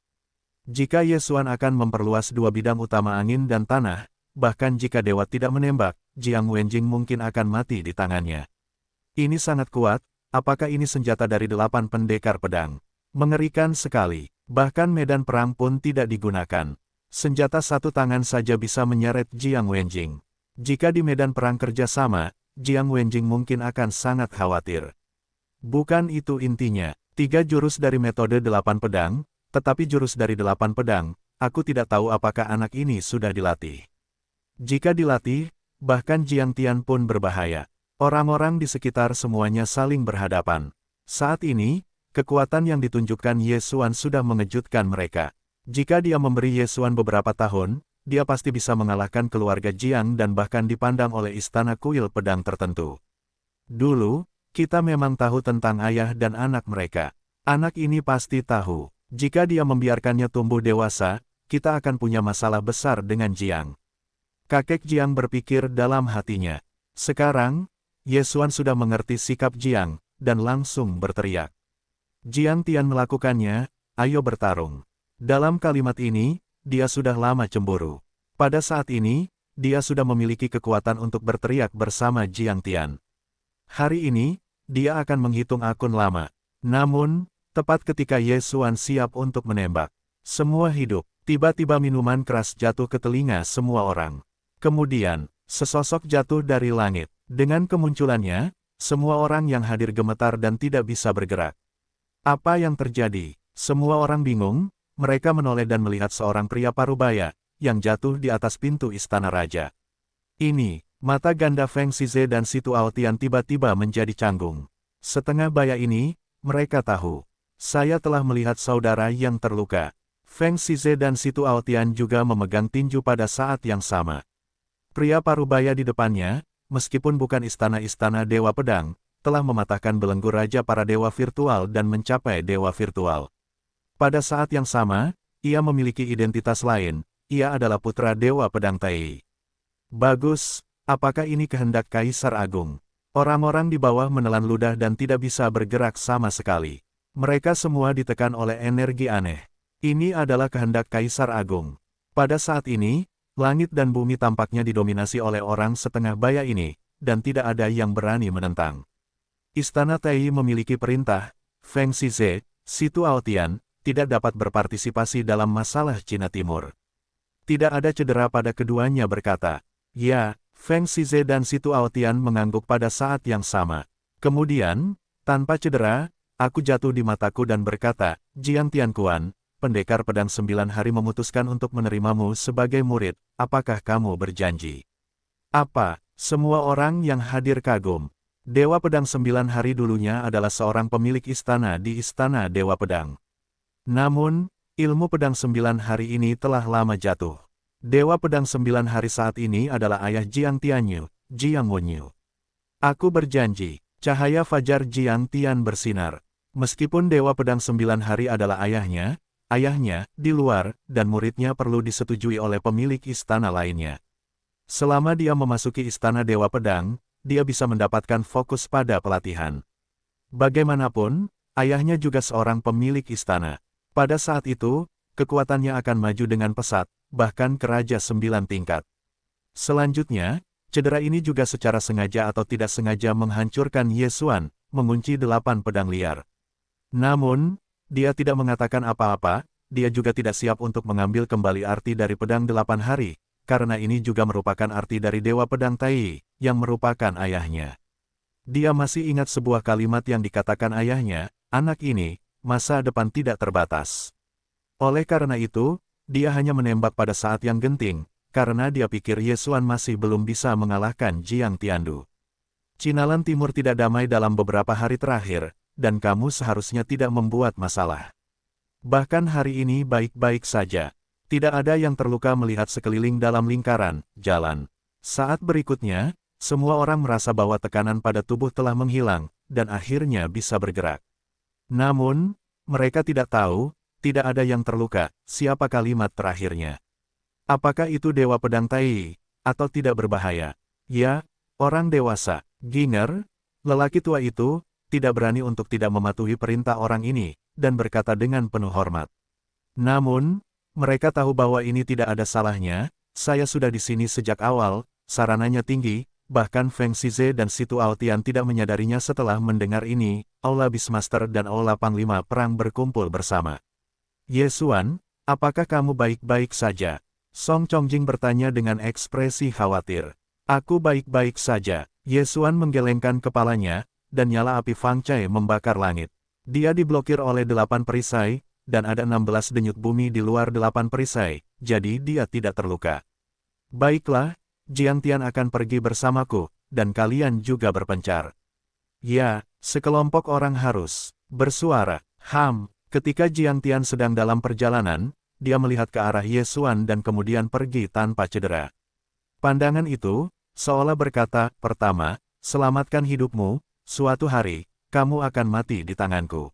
Jika Ye Xuan akan memperluas 2 bidang utama angin dan tanah, bahkan jika dewa tidak menembak, Jiang Wenjing mungkin akan mati di tangannya. Ini sangat kuat, apakah ini senjata dari 8 pendekar pedang? Mengerikan sekali, bahkan medan perang pun tidak digunakan. Senjata satu tangan saja bisa menyeret Jiang Wenjing. Jika di medan perang kerjasama, Jiang Wenjing mungkin akan sangat khawatir. Bukan itu intinya, 3 jurus dari metode 8 pedang, tetapi jurus dari 8 pedang, aku tidak tahu apakah anak ini sudah dilatih. Jika dilatih, bahkan Jiang Tian pun berbahaya. Orang-orang di sekitar semuanya saling berhadapan. Saat ini, kekuatan yang ditunjukkan Ye Xuan sudah mengejutkan mereka. Jika dia memberi Ye Xuan beberapa tahun, dia pasti bisa mengalahkan keluarga Jiang dan bahkan dipandang oleh istana kuil pedang tertentu. Dulu, kita memang tahu tentang ayah dan anak mereka. Anak ini pasti tahu. Jika dia membiarkannya tumbuh dewasa, kita akan punya masalah besar dengan Jiang. Kakek Jiang berpikir dalam hatinya. Sekarang, Ye Xuan sudah mengerti sikap Jiang, dan langsung berteriak. Jiang Tian melakukannya, ayo bertarung. Dalam kalimat ini, dia sudah lama cemburu. Pada saat ini, dia sudah memiliki kekuatan untuk berteriak bersama Jiang Tian. Hari ini, dia akan menghitung akun lama. Namun, tepat ketika Ye Xuan siap untuk menembak, semua hidup, tiba-tiba minuman keras jatuh ke telinga semua orang. Kemudian, sesosok jatuh dari langit. Dengan kemunculannya, semua orang yang hadir gemetar dan tidak bisa bergerak. Apa yang terjadi? Semua orang bingung, mereka menoleh dan melihat seorang pria parubaya, yang jatuh di atas pintu istana raja. Ini, mata ganda Feng Shize dan Situ Aotian tiba-tiba menjadi canggung. Setengah baya ini, mereka tahu. Saya telah melihat saudara yang terluka. Feng Shize dan Situ Aotian juga memegang tinju pada saat yang sama. Pria parubaya di depannya, meskipun bukan istana-istana dewa pedang, telah mematahkan belenggu raja para dewa virtual dan mencapai dewa virtual. Pada saat yang sama, ia memiliki identitas lain, ia adalah putra dewa pedang Tai. Bagus, apakah ini kehendak Kaisar Agung? Orang-orang di bawah menelan ludah dan tidak bisa bergerak sama sekali. Mereka semua ditekan oleh energi aneh. Ini adalah kehendak Kaisar Agung. Pada saat ini, langit dan bumi tampaknya didominasi oleh orang setengah baya ini, dan tidak ada yang berani menentang. Istana Tai memiliki perintah, Feng Shize, Situ Aotian, tidak dapat berpartisipasi dalam masalah Cina Timur. Tidak ada cedera pada keduanya berkata. Ya, Feng Shize dan Situ Aotian mengangguk pada saat yang sama. Kemudian, tanpa cedera, aku jatuh di mataku dan berkata, Jiang Tianquan, pendekar pedang 9 hari memutuskan untuk menerimamu sebagai murid, apakah kamu berjanji? Apa? Semua orang yang hadir kagum. Dewa Pedang 9 hari dulunya adalah seorang pemilik istana di Istana Dewa Pedang. Namun, ilmu pedang 9 hari ini telah lama jatuh. Dewa Pedang 9 hari saat ini adalah ayah Jiang Tianyu, Jiang Wenyu. Aku berjanji, cahaya fajar Jiang Tian bersinar. Meskipun Dewa Pedang 9 hari adalah ayahnya, di luar, dan muridnya perlu disetujui oleh pemilik istana lainnya. Selama dia memasuki Istana Dewa Pedang, dia bisa mendapatkan fokus pada pelatihan. Bagaimanapun, ayahnya juga seorang pemilik istana. Pada saat itu, kekuatannya akan maju dengan pesat, bahkan ke Raja 9 tingkat. Selanjutnya, cedera ini juga secara sengaja atau tidak sengaja menghancurkan Ye Xuan, mengunci 8 pedang liar. Namun, dia tidak mengatakan apa-apa, dia juga tidak siap untuk mengambil kembali arti dari pedang 8 hari, karena ini juga merupakan arti dari Dewa Pedang Tai, yang merupakan ayahnya. Dia masih ingat sebuah kalimat yang dikatakan ayahnya, anak ini, masa depan tidak terbatas. Oleh karena itu, dia hanya menembak pada saat yang genting, karena dia pikir Ye Xuan masih belum bisa mengalahkan Jiang Tiandu. Cinalan Timur tidak damai dalam beberapa hari terakhir, dan kamu seharusnya tidak membuat masalah. Bahkan hari ini baik-baik saja. Tidak ada yang terluka melihat sekeliling dalam lingkaran, jalan. Saat berikutnya, semua orang merasa bahwa tekanan pada tubuh telah menghilang, dan akhirnya bisa bergerak. Namun, mereka tidak tahu, tidak ada yang terluka, siapa kalimat terakhirnya. Apakah itu Dewa Pedang Tai, atau tidak berbahaya? Ya, orang dewasa, Ginger, lelaki tua itu, tidak berani untuk tidak mematuhi perintah orang ini, dan berkata dengan penuh hormat. Namun, mereka tahu bahwa ini tidak ada salahnya, saya sudah di sini sejak awal, sarananya tinggi, bahkan Feng Shize dan Situ Aotian tidak menyadarinya setelah mendengar ini, Aula Beastmaster dan Aula Panglima Perang berkumpul bersama. Ye Xuan, apakah kamu baik-baik saja? Song Chongjing bertanya dengan ekspresi khawatir. Aku baik-baik saja, Ye Xuan menggelengkan kepalanya, dan nyala api Fang Cai membakar langit. Dia diblokir oleh 8 perisai, dan ada 16 denyut bumi di luar 8 perisai, jadi dia tidak terluka. Baiklah, Jiang Tian akan pergi bersamaku, dan kalian juga berpencar. Ya, sekelompok orang harus bersuara. Ketika Jiang Tian sedang dalam perjalanan, dia melihat ke arah Ye Xuan dan kemudian pergi tanpa cedera. Pandangan itu, seolah berkata, pertama, selamatkan hidupmu, suatu hari, kamu akan mati di tanganku.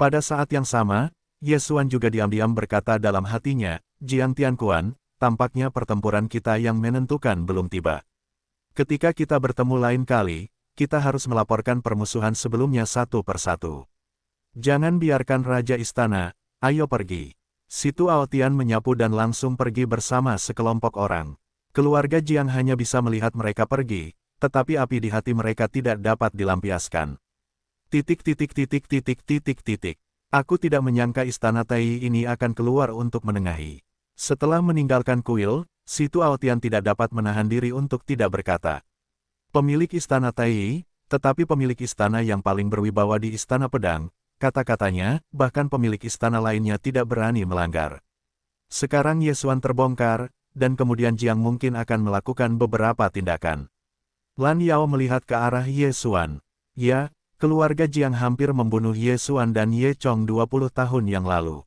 Pada saat yang sama, Ye Xuan juga diam-diam berkata dalam hatinya, Jiang Tianquan, tampaknya pertempuran kita yang menentukan belum tiba. Ketika kita bertemu lain kali, kita harus melaporkan permusuhan sebelumnya satu persatu. Jangan biarkan Raja Istana, ayo pergi. Situ Aotian menyapu dan langsung pergi bersama sekelompok orang. Keluarga Jiang hanya bisa melihat mereka pergi, tetapi api di hati mereka tidak dapat dilampiaskan. Aku tidak menyangka Istana Tai ini akan keluar untuk menengahi. Setelah meninggalkan kuil, Situ Aotian tidak dapat menahan diri untuk tidak berkata. Pemilik Istana Tai, tetapi pemilik istana yang paling berwibawa di Istana Pedang, kata-katanya, bahkan pemilik istana lainnya tidak berani melanggar. Sekarang Ye Xuan terbongkar, dan kemudian Jiang mungkin akan melakukan beberapa tindakan. Lan Yao melihat ke arah Ye Xuan. Ya, keluarga Jiang hampir membunuh Ye Xuan dan Ye Chong 20 tahun yang lalu.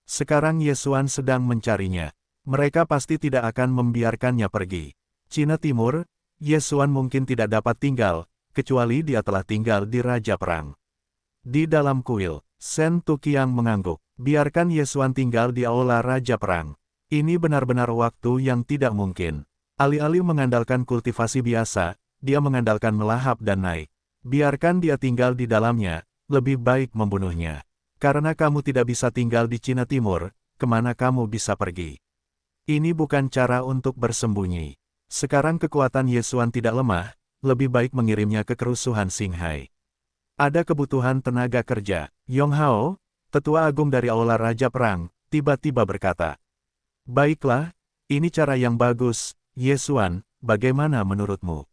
Sekarang Ye Xuan sedang mencarinya. Mereka pasti tidak akan membiarkannya pergi. Cina Timur, Ye Xuan mungkin tidak dapat tinggal, kecuali dia telah tinggal di Raja Perang. Di dalam kuil, Shen Tuqiang mengangguk. Biarkan Ye Xuan tinggal di aula Raja Perang. Ini benar-benar waktu yang tidak mungkin. Alih-alih mengandalkan kultivasi biasa, dia mengandalkan melahap dan naik. Biarkan dia tinggal di dalamnya, lebih baik membunuhnya. Karena kamu tidak bisa tinggal di Cina Timur, kemana kamu bisa pergi? Ini bukan cara untuk bersembunyi. Sekarang kekuatan Ye Xuan tidak lemah, lebih baik mengirimnya ke kerusuhan Xinghai. Ada kebutuhan tenaga kerja. Yong Hao, Tetua Agung dari Aula Raja Perang, tiba-tiba berkata, "Baiklah, ini cara yang bagus, Ye Xuan, bagaimana menurutmu?"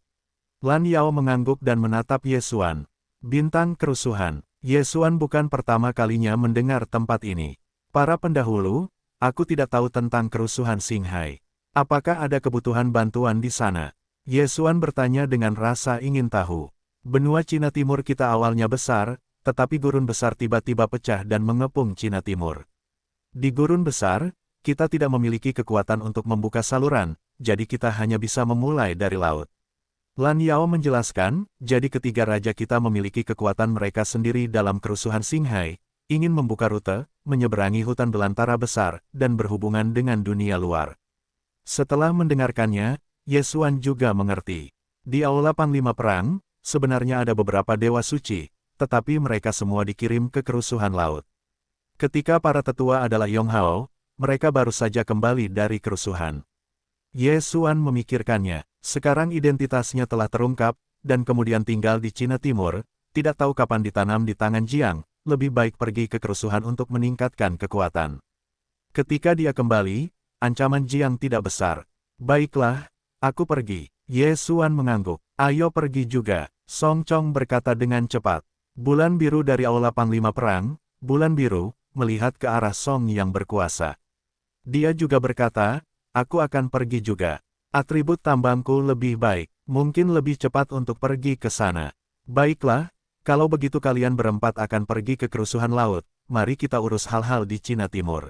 Lan Yao mengangguk dan menatap Ye Xuan. Bintang kerusuhan. Ye Xuan bukan pertama kalinya mendengar tempat ini. Para pendahulu, aku tidak tahu tentang kerusuhan Xinghai. Apakah ada kebutuhan bantuan di sana? Ye Xuan bertanya dengan rasa ingin tahu. Benua Cina Timur kita awalnya besar, tetapi gurun besar tiba-tiba pecah dan mengepung Cina Timur. Di gurun besar, kita tidak memiliki kekuatan untuk membuka saluran, jadi kita hanya bisa memulai dari laut. Lan Yao menjelaskan, jadi ketiga raja kita memiliki kekuatan mereka sendiri dalam kerusuhan Xinghai, ingin membuka rute, menyeberangi hutan belantara besar, dan berhubungan dengan dunia luar. Setelah mendengarkannya, Ye Xuan juga mengerti. Di Aula Panglima Perang, sebenarnya ada beberapa dewa suci, tetapi mereka semua dikirim ke kerusuhan laut. Ketika para tetua adalah Yong Hao, mereka baru saja kembali dari kerusuhan. Ye Xuan memikirkannya, sekarang identitasnya telah terungkap, dan kemudian tinggal di Cina Timur, tidak tahu kapan ditanam di tangan Jiang, lebih baik pergi ke kerusuhan untuk meningkatkan kekuatan. Ketika dia kembali, ancaman Jiang tidak besar. Baiklah, aku pergi. Ye Xuan mengangguk. Ayo pergi juga, Song Chong berkata dengan cepat. Bulan biru dari Aula Panglima Perang, bulan biru, melihat ke arah Song yang berkuasa. Dia juga berkata, aku akan pergi juga. Atribut tambangku lebih baik, mungkin lebih cepat untuk pergi ke sana. Baiklah, kalau begitu kalian berempat akan pergi ke kerusuhan laut, mari kita urus hal-hal di Cina Timur.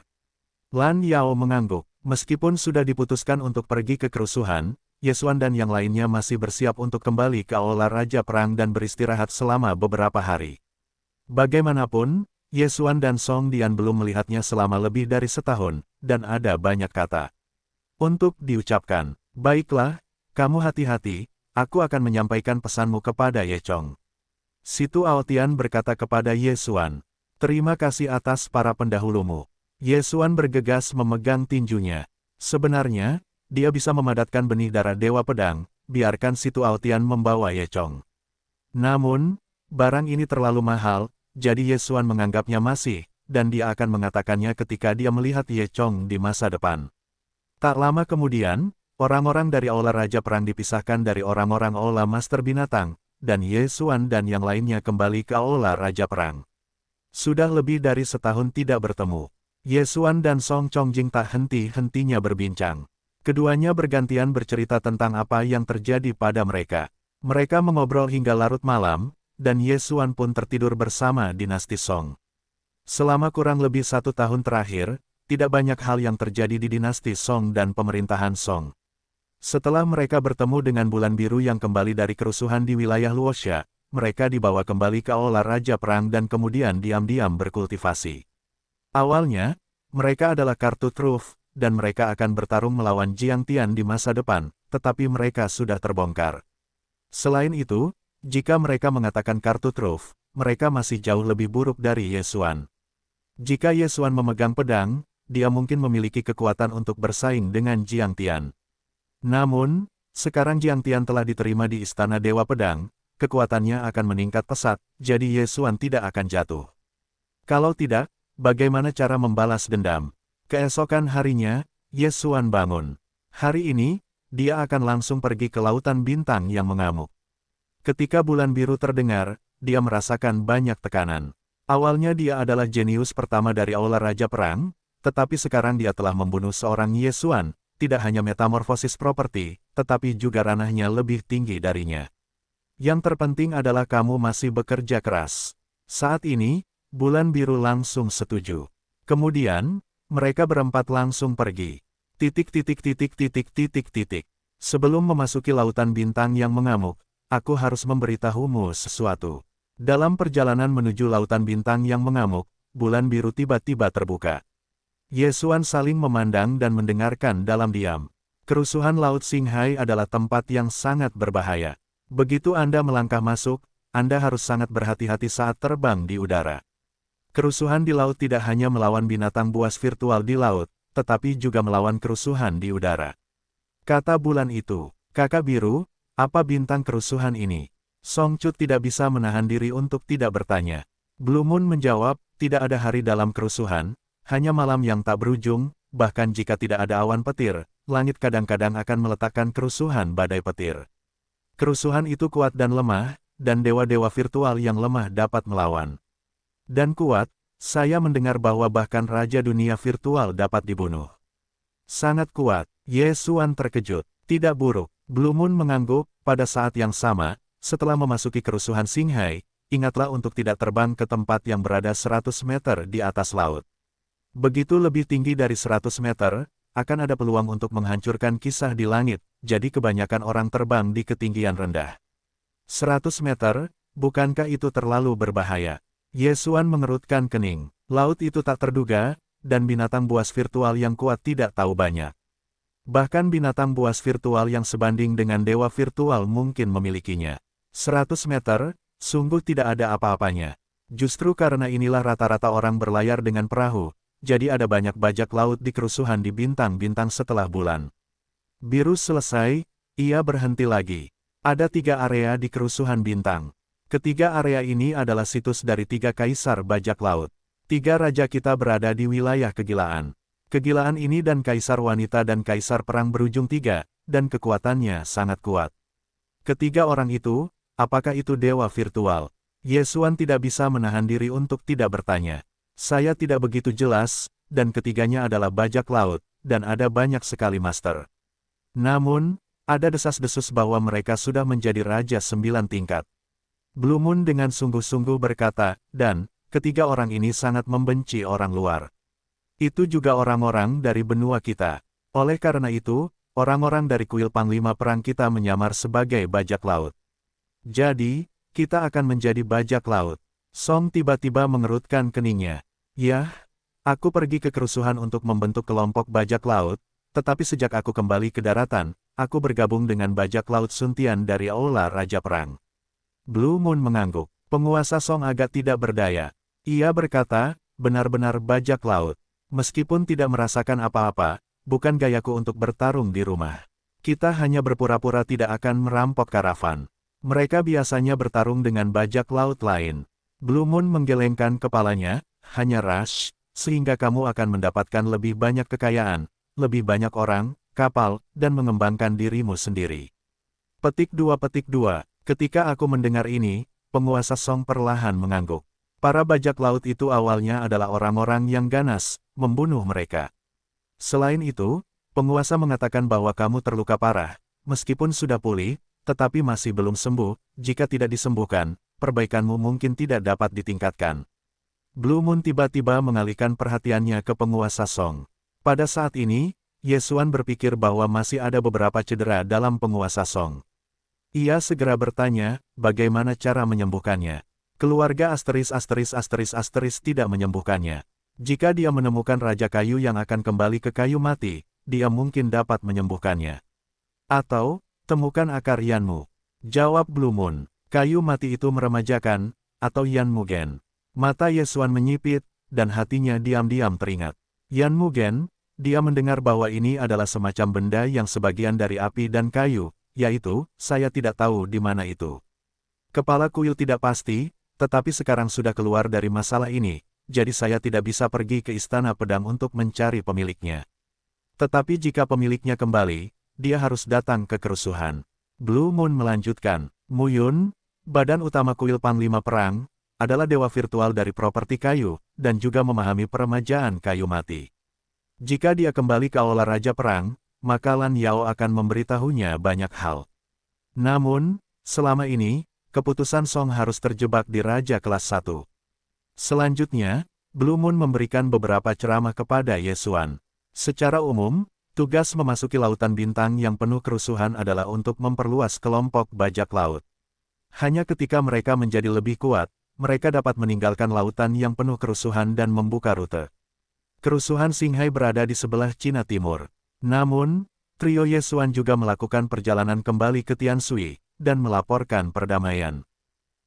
Lan Yao mengangguk, meskipun sudah diputuskan untuk pergi ke kerusuhan, Ye Xuan dan yang lainnya masih bersiap untuk kembali ke Aula Raja Perang dan beristirahat selama beberapa hari. Bagaimanapun, Ye Xuan dan Song Dian belum melihatnya selama lebih dari setahun, dan ada banyak kata untuk diucapkan. Baiklah, kamu hati-hati, aku akan menyampaikan pesanmu kepada Ye Chong. Situ Aotian berkata kepada Ye Xuan, terima kasih atas para pendahulumu. Ye Xuan bergegas memegang tinjunya. Sebenarnya, dia bisa memadatkan benih darah Dewa Pedang, biarkan Situ Aotian membawa Ye Chong. Namun, barang ini terlalu mahal, jadi Ye Xuan menganggapnya masih, dan dia akan mengatakannya ketika dia melihat Ye Chong di masa depan. Tak lama kemudian, orang-orang dari Aula Raja Perang dipisahkan dari orang-orang Aula Master Binatang, dan Ye Xuan dan yang lainnya kembali ke Aula Raja Perang. Sudah lebih dari setahun tidak bertemu. Ye Xuan dan Song Chongjing tak henti-hentinya berbincang. Keduanya bergantian bercerita tentang apa yang terjadi pada mereka. Mereka mengobrol hingga larut malam, dan Ye Xuan pun tertidur bersama dinasti Song. Selama kurang lebih 1 tahun terakhir, tidak banyak hal yang terjadi di dinasti Song dan pemerintahan Song. Setelah mereka bertemu dengan Bulan Biru yang kembali dari kerusuhan di wilayah Luoxia, mereka dibawa kembali ke Aula Raja Perang dan kemudian diam-diam berkultivasi. Awalnya, mereka adalah kartu truf, dan mereka akan bertarung melawan Jiang Tian di masa depan, tetapi mereka sudah terbongkar. Selain itu, jika mereka mengatakan kartu truf, mereka masih jauh lebih buruk dari Ye Xuan. Jika Ye Xuan memegang pedang, dia mungkin memiliki kekuatan untuk bersaing dengan Jiang Tian. Namun, sekarang Jiang Tian telah diterima di Istana Dewa Pedang, kekuatannya akan meningkat pesat, jadi Ye Xuan tidak akan jatuh. Kalau tidak, bagaimana cara membalas dendam? Keesokan harinya, Ye Xuan bangun. Hari ini, dia akan langsung pergi ke Lautan Bintang yang mengamuk. Ketika Bulan Biru terdengar, dia merasakan banyak tekanan. Awalnya dia adalah jenius pertama dari Aula Raja Perang, tetapi sekarang dia telah membunuh seorang Ye Xuan, tidak hanya metamorfosis properti, tetapi juga ranahnya lebih tinggi darinya. Yang terpenting adalah kamu masih bekerja keras. Saat ini, Bulan Biru langsung setuju. Kemudian, mereka berempat langsung pergi. Sebelum memasuki Lautan Bintang yang mengamuk, aku harus memberitahumu sesuatu. Dalam perjalanan menuju Lautan Bintang yang mengamuk, Bulan Biru tiba-tiba terbuka. Ye Xuan saling memandang dan mendengarkan dalam diam. Kerusuhan Laut Xinghai adalah tempat yang sangat berbahaya. Begitu Anda melangkah masuk, Anda harus sangat berhati-hati saat terbang di udara. Kerusuhan di laut tidak hanya melawan binatang buas virtual di laut, tetapi juga melawan kerusuhan di udara. Kata bulan itu, Kakak Biru, apa bintang kerusuhan ini? Song Cut tidak bisa menahan diri untuk tidak bertanya. Blue Moon menjawab, tidak ada hari dalam kerusuhan, hanya malam yang tak berujung, bahkan jika tidak ada awan petir, langit kadang-kadang akan meletakkan kerusuhan badai petir. Kerusuhan itu kuat dan lemah, dan dewa-dewa virtual yang lemah dapat melawan. Dan kuat, saya mendengar bahwa bahkan Raja Dunia Virtual dapat dibunuh. Sangat kuat, Ye Xuan terkejut. Tidak buruk, Blue Moon mengangguk, pada saat yang sama, setelah memasuki kerusuhan Xinghai, ingatlah untuk tidak terbang ke tempat yang berada 100 meter di atas laut. Begitu lebih tinggi dari 100 meter, akan ada peluang untuk menghancurkan kisah di langit, jadi kebanyakan orang terbang di ketinggian rendah. 100 meter, bukankah itu terlalu berbahaya? Ye Xuan mengerutkan kening. Laut itu tak terduga, dan binatang buas virtual yang kuat tidak tahu banyak. Bahkan binatang buas virtual yang sebanding dengan dewa virtual mungkin memilikinya. 100 meter, sungguh tidak ada apa-apanya. Justru karena inilah rata-rata orang berlayar dengan perahu, jadi ada banyak bajak laut di kerusuhan di bintang-bintang setelah bulan biru selesai, ia berhenti lagi. Ada 3 area di kerusuhan bintang. Ketiga area ini adalah situs dari 3 kaisar bajak laut. 3 raja kita berada di wilayah kegilaan. Kegilaan ini dan kaisar wanita dan kaisar perang berujung 3, dan kekuatannya sangat kuat. Ketiga orang itu, apakah itu dewa virtual? Ye Xuan tidak bisa menahan diri untuk tidak bertanya. Saya tidak begitu jelas, dan ketiganya adalah bajak laut, dan ada banyak sekali master. Namun, ada desas-desus bahwa mereka sudah menjadi raja 9 tingkat. Blue Moon dengan sungguh-sungguh berkata, dan, ketiga orang ini sangat membenci orang luar. Itu juga orang-orang dari benua kita. Oleh karena itu, orang-orang dari kuil Panglima Perang kita menyamar sebagai bajak laut. Jadi, kita akan menjadi bajak laut. Song tiba-tiba mengerutkan keningnya. Yah, aku pergi ke kerusuhan untuk membentuk kelompok bajak laut, tetapi sejak aku kembali ke daratan, aku bergabung dengan bajak laut Suntian dari Aula Raja Perang. Blue Moon mengangguk. Penguasa Song agak tidak berdaya. Ia berkata, benar-benar bajak laut. Meskipun tidak merasakan apa-apa, bukan gayaku untuk bertarung di rumah. Kita hanya berpura-pura tidak akan merampok karavan. Mereka biasanya bertarung dengan bajak laut lain. Blue Moon menggelengkan kepalanya, hanya rush, sehingga kamu akan mendapatkan lebih banyak kekayaan, lebih banyak orang, kapal, dan mengembangkan dirimu sendiri. Petik 2. Ketika aku mendengar ini, penguasa Song perlahan mengangguk. Para bajak laut itu awalnya adalah orang-orang yang ganas, membunuh mereka. Selain itu, penguasa mengatakan bahwa kamu terluka parah, meskipun sudah pulih, tetapi masih belum sembuh. Jika tidak disembuhkan, perbaikanmu mungkin tidak dapat ditingkatkan. Blue Moon tiba-tiba mengalihkan perhatiannya ke penguasa Song. Pada saat ini, Ye Xuan berpikir bahwa masih ada beberapa cedera dalam penguasa Song. Ia segera bertanya, bagaimana cara menyembuhkannya? Keluarga **** tidak menyembuhkannya. Jika dia menemukan Raja Kayu yang akan kembali ke kayu mati, dia mungkin dapat menyembuhkannya. Atau, temukan akar Yanmu. Jawab Blue Moon. Kayu mati itu meremajakan, atau Yanmugen. Mata Ye Xuan menyipit, dan hatinya diam-diam teringat. Yanmugen, dia mendengar bahwa ini adalah semacam benda yang sebagian dari api dan kayu, yaitu, saya tidak tahu di mana itu. Kepala kuil tidak pasti, tetapi sekarang sudah keluar dari masalah ini, jadi saya tidak bisa pergi ke Istana Pedang untuk mencari pemiliknya. Tetapi jika pemiliknya kembali, dia harus datang ke kerusuhan. Blue Moon melanjutkan, Muyun, badan utama kuil Panglima Perang, adalah dewa virtual dari properti kayu, dan juga memahami peremajaan kayu mati. Jika dia kembali ke Aula Raja Perang, maka Lan Yao akan memberitahunya banyak hal. Namun, selama ini, keputusan Song harus terjebak di Raja kelas 1. Selanjutnya, Blue Moon memberikan beberapa ceramah kepada Ye Xuan. Secara umum, tugas memasuki lautan bintang yang penuh kerusuhan adalah untuk memperluas kelompok bajak laut. Hanya ketika mereka menjadi lebih kuat, mereka dapat meninggalkan lautan yang penuh kerusuhan dan membuka rute. Kerusuhan Xinghai berada di sebelah Cina Timur. Namun, trio Ye Xuan juga melakukan perjalanan kembali ke Tianshui, dan melaporkan perdamaian.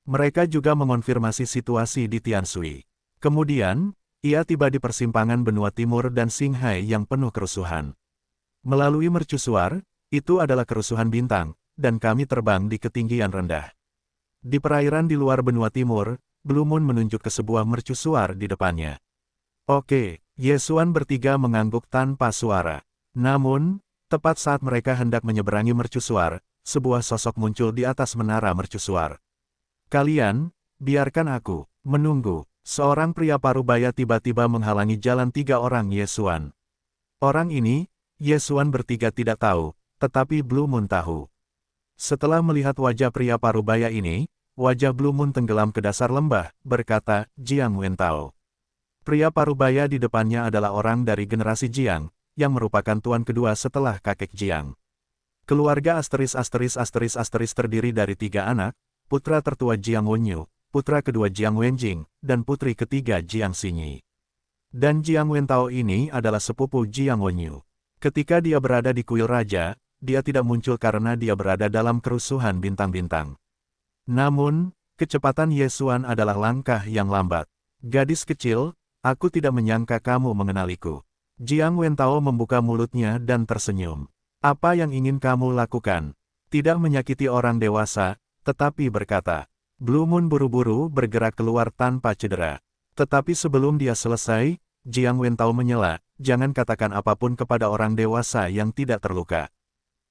Mereka juga mengonfirmasi situasi di Tianshui. Kemudian, ia tiba di persimpangan benua timur dan Xinghai yang penuh kerusuhan. Melalui mercusuar, itu adalah kerusuhan bintang, dan kami terbang di ketinggian rendah. Di perairan di luar benua timur, Blue Moon menunjuk ke sebuah mercusuar di depannya. Oke, Yesuan bertiga mengangguk tanpa suara. Namun, tepat saat mereka hendak menyeberangi mercusuar, sebuah sosok muncul di atas menara mercusuar. Kalian, biarkan aku menunggu. Seorang pria parubaya tiba-tiba menghalangi jalan tiga orang Yesuan. Orang ini, Yesuan bertiga tidak tahu, tetapi Blue Moon tahu. Setelah melihat wajah pria parubaya ini, wajah Blue Moon tenggelam ke dasar lembah, berkata, Jiang Wentao. Pria parubaya di depannya adalah orang dari generasi Jiang, yang merupakan tuan kedua setelah kakek Jiang. Keluarga asteris terdiri dari tiga anak, putra tertua Jiang Wenyu, putra kedua Jiang Wenjing, dan putri ketiga Jiang Xinyi. Dan Jiang Wentao ini adalah sepupu Jiang Wenyu. Ketika dia berada di kuil raja, dia tidak muncul karena dia berada dalam kerusuhan bintang-bintang. Namun, kecepatan Yesuan adalah langkah yang lambat. Gadis kecil, aku tidak menyangka kamu mengenaliku. Jiang Wentao membuka mulutnya dan tersenyum. Apa yang ingin kamu lakukan? Tidak menyakiti orang dewasa, tetapi berkata. Blue Moon buru-buru bergerak keluar tanpa cedera. Tetapi sebelum dia selesai, Jiang Wentao menyela, jangan katakan apapun kepada orang dewasa yang tidak terluka.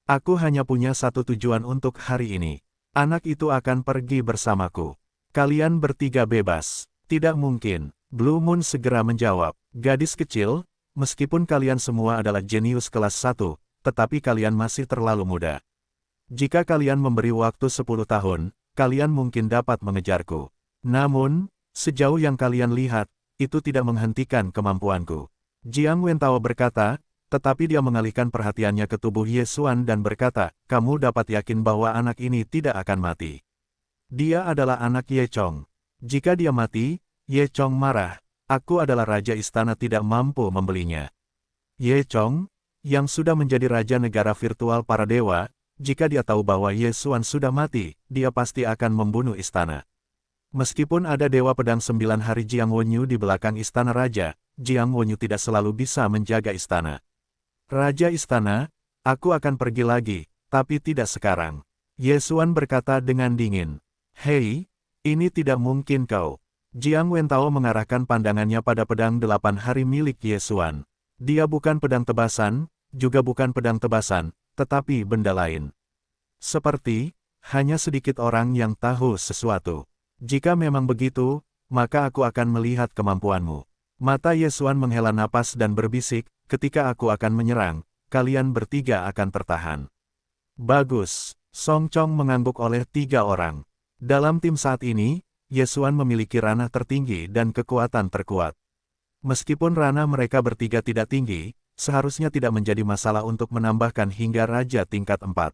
Aku hanya punya satu tujuan untuk hari ini. Anak itu akan pergi bersamaku. Kalian bertiga bebas. Tidak mungkin. Blue Moon segera menjawab, gadis kecil, meskipun kalian semua adalah jenius kelas 1, tetapi kalian masih terlalu muda. Jika kalian memberi waktu 10 tahun, kalian mungkin dapat mengejarku. Namun, sejauh yang kalian lihat, itu tidak menghentikan kemampuanku. Jiang Wentao berkata, tetapi dia mengalihkan perhatiannya ke tubuh Yesuan dan berkata, kamu dapat yakin bahwa anak ini tidak akan mati. Dia adalah anak Ye Chong. Jika dia mati, Ye Chong marah. Aku adalah raja istana tidak mampu membelinya. Ye Chong, yang sudah menjadi raja negara virtual para dewa, jika dia tahu bahwa Yesuan sudah mati, dia pasti akan membunuh istana. Meskipun ada Dewa Pedang 9 Hari Jiang Wenyu di belakang istana raja, Jiang Wenyu tidak selalu bisa menjaga istana. Raja istana, aku akan pergi lagi, tapi tidak sekarang. Yesuan berkata dengan dingin. Hei, ini tidak mungkin kau. Jiang Wentao mengarahkan pandangannya pada pedang 8 hari milik Yesuan. Dia bukan pedang tebasan, juga bukan pedang tebasan, tetapi benda lain. Seperti, hanya sedikit orang yang tahu sesuatu. Jika memang begitu, maka aku akan melihat kemampuanmu. Mata Yesuan menghela napas dan berbisik, ketika aku akan menyerang, kalian bertiga akan tertahan. Bagus, Song Chong mengangguk oleh tiga orang. Dalam tim saat ini, Yesuan memiliki ranah tertinggi dan kekuatan terkuat. Meskipun ranah mereka bertiga tidak tinggi, seharusnya tidak menjadi masalah untuk menambahkan hingga raja tingkat 4.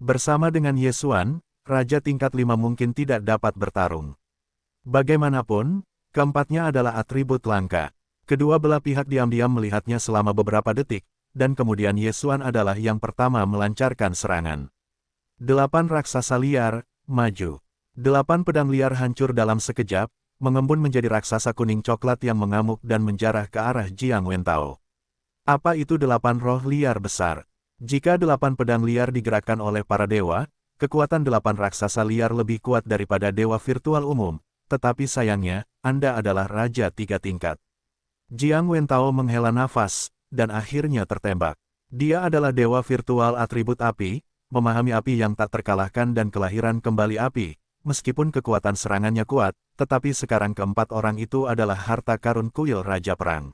Bersama dengan Yesuan, raja tingkat 5 mungkin tidak dapat bertarung. Bagaimanapun, keempatnya adalah atribut langka. Kedua belah pihak diam-diam melihatnya selama beberapa detik, dan kemudian Yesuan adalah yang pertama melancarkan serangan. 8 raksasa liar, maju. 8 pedang liar hancur dalam sekejap, mengembun menjadi raksasa kuning coklat yang mengamuk dan menjarah ke arah Jiang Wentao. Apa itu 8 roh liar besar? Jika 8 pedang liar digerakkan oleh para dewa, kekuatan 8 raksasa liar lebih kuat daripada dewa virtual umum, tetapi sayangnya, Anda adalah raja 3 tingkat. Jiang Wentao menghela nafas, dan akhirnya tertembak. Dia adalah dewa virtual atribut api, memahami api yang tak terkalahkan dan kelahiran kembali api, meskipun kekuatan serangannya kuat, tetapi sekarang keempat orang itu adalah harta karun kuil Raja Perang.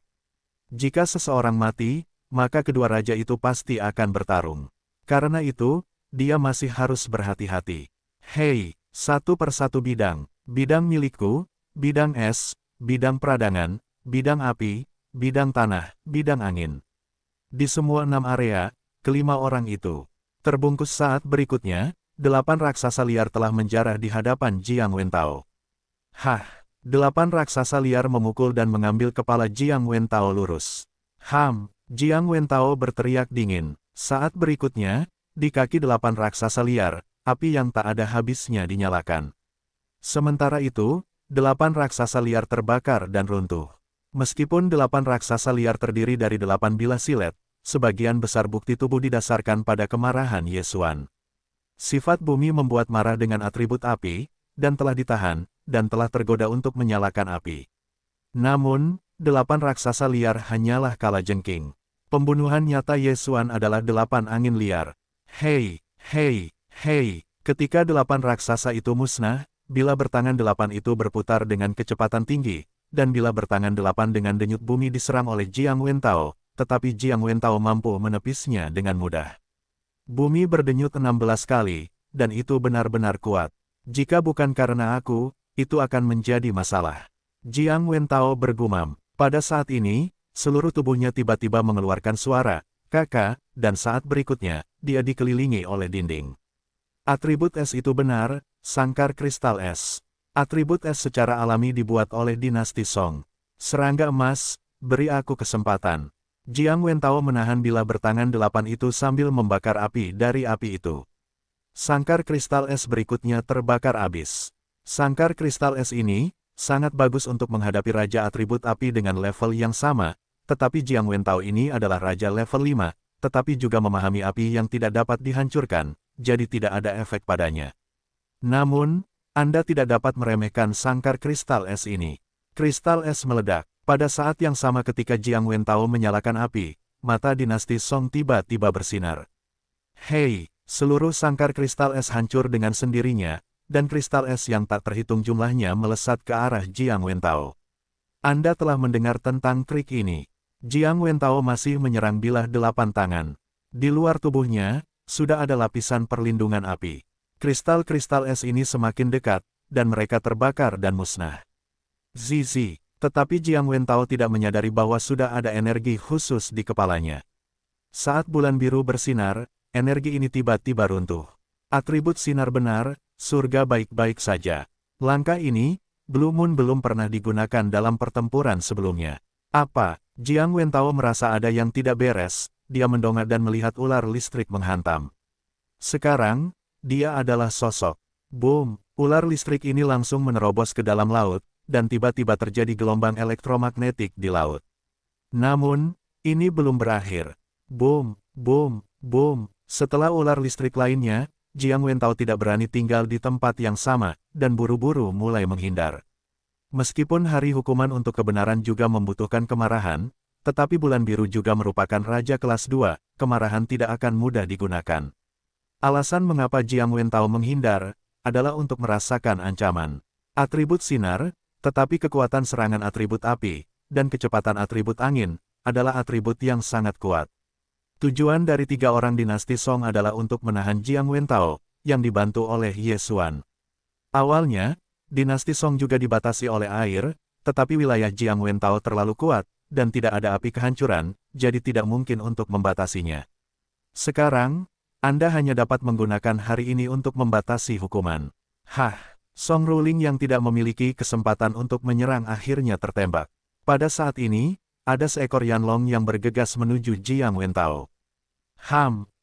Jika seseorang mati, maka kedua raja itu pasti akan bertarung. Karena itu, dia masih harus berhati-hati. Hei, satu persatu bidang. Bidang milikku, bidang es, bidang peradangan, bidang api, bidang tanah, bidang angin. Di semua 6 area, kelima orang itu. Terbungkus saat berikutnya, 8 raksasa liar telah menjarah di hadapan Jiang Wentao. Hah! 8 raksasa liar memukul dan mengambil kepala Jiang Wentao lurus. Jiang Wentao berteriak dingin. Saat berikutnya, di kaki 8 raksasa liar, api yang tak ada habisnya dinyalakan. Sementara itu, 8 raksasa liar terbakar dan runtuh. Meskipun 8 raksasa liar terdiri dari 8 bilah silet, sebagian besar bukti tubuh didasarkan pada kemarahan Yesuan. Sifat bumi membuat marah dengan atribut api, dan telah ditahan, dan telah tergoda untuk menyalakan api. Namun, 8 raksasa liar hanyalah kalajengking. Pembunuhan nyata Ye Xuan adalah 8 angin liar. Hei, hei, hei. Ketika 8 raksasa itu musnah, bila bertangan 8 itu berputar dengan kecepatan tinggi, dan bila bertangan 8 dengan denyut bumi diserang oleh Jiang Wentao, tetapi Jiang Wentao mampu menepisnya dengan mudah. Bumi berdenyut 16 kali, dan itu benar-benar kuat. Jika bukan karena aku, itu akan menjadi masalah. Jiang Wentao bergumam. Pada saat ini, seluruh tubuhnya tiba-tiba mengeluarkan suara, "Kakak," dan saat berikutnya, dia dikelilingi oleh dinding. Atribut es itu benar, sangkar kristal es. Atribut es secara alami dibuat oleh dinasti Song. Serangga emas, beri aku kesempatan. Jiang Wentao menahan bilah bertangan 8 itu sambil membakar api dari api itu. Sangkar kristal es berikutnya terbakar habis. Sangkar kristal es ini sangat bagus untuk menghadapi raja atribut api dengan level yang sama, tetapi Jiang Wentao ini adalah raja level 5, tetapi juga memahami api yang tidak dapat dihancurkan, jadi tidak ada efek padanya. Namun, Anda tidak dapat meremehkan sangkar kristal es ini. Kristal es meledak. Pada saat yang sama ketika Jiang Wentao menyalakan api, mata dinasti Song tiba-tiba bersinar. Hei, seluruh sangkar kristal es hancur dengan sendirinya, dan kristal es yang tak terhitung jumlahnya melesat ke arah Jiang Wentao. Anda telah mendengar tentang trik ini. Jiang Wentao masih menyerang bilah 8 tangan. Di luar tubuhnya, sudah ada lapisan perlindungan api. Kristal-kristal es ini semakin dekat, dan mereka terbakar dan musnah. Zizi. Tetapi Jiang Wentao tidak menyadari bahwa sudah ada energi khusus di kepalanya. Saat bulan biru bersinar, energi ini tiba-tiba runtuh. Atribut sinar benar, surga baik-baik saja. Langkah ini, Blue Moon belum pernah digunakan dalam pertempuran sebelumnya. Apa? Jiang Wentao merasa ada yang tidak beres, dia mendongak dan melihat ular listrik menghantam. Sekarang, dia adalah sosok. Boom! Ular listrik ini langsung menerobos ke dalam laut, dan tiba-tiba terjadi gelombang elektromagnetik di laut. Namun, ini belum berakhir. Boom, boom, boom. Setelah ular listrik lainnya, Jiang Wentao tidak berani tinggal di tempat yang sama, dan buru-buru mulai menghindar. Meskipun hari hukuman untuk kebenaran juga membutuhkan kemarahan, tetapi bulan biru juga merupakan raja kelas 2, kemarahan tidak akan mudah digunakan. Alasan mengapa Jiang Wentao menghindar, adalah untuk merasakan ancaman. Atribut sinar, tetapi kekuatan serangan atribut api, dan kecepatan atribut angin, adalah atribut yang sangat kuat. Tujuan dari 3 orang dinasti Song adalah untuk menahan Jiang Wentao, yang dibantu oleh Ye Xuan. Awalnya, dinasti Song juga dibatasi oleh air, tetapi wilayah Jiang Wentao terlalu kuat, dan tidak ada api kehancuran, jadi tidak mungkin untuk membatasinya. Sekarang, Anda hanya dapat menggunakan hari ini untuk membatasi hukuman. Hah! Song Ruling yang tidak memiliki kesempatan untuk menyerang akhirnya tertembak. Pada saat ini, ada seekor Yanlong yang bergegas menuju Jiang Wentao.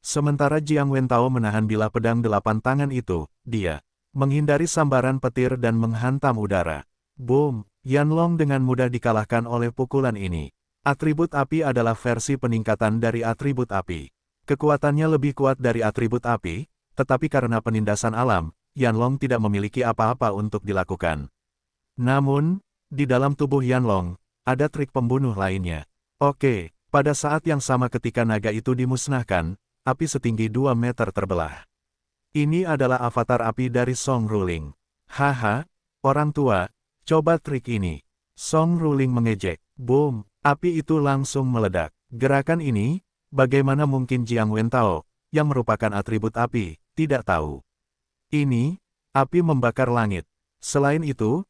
Sementara Jiang Wentao menahan bilah pedang 8 tangan itu, dia menghindari sambaran petir dan menghantam udara. Boom! Yanlong dengan mudah dikalahkan oleh pukulan ini. Atribut api adalah versi peningkatan dari atribut api. Kekuatannya lebih kuat dari atribut api, tetapi karena penindasan alam, Yanlong tidak memiliki apa-apa untuk dilakukan. Namun, di dalam tubuh Yanlong, ada trik pembunuh lainnya. Oke, pada saat yang sama ketika naga itu dimusnahkan, api setinggi 2 meter terbelah. Ini adalah avatar api dari Song Ruling. Haha, orang tua, coba trik ini. Song Ruling mengejek. Boom, api itu langsung meledak. Gerakan ini, bagaimana mungkin Jiang Wentao, yang merupakan atribut api, tidak tahu. Ini, api membakar langit. Selain itu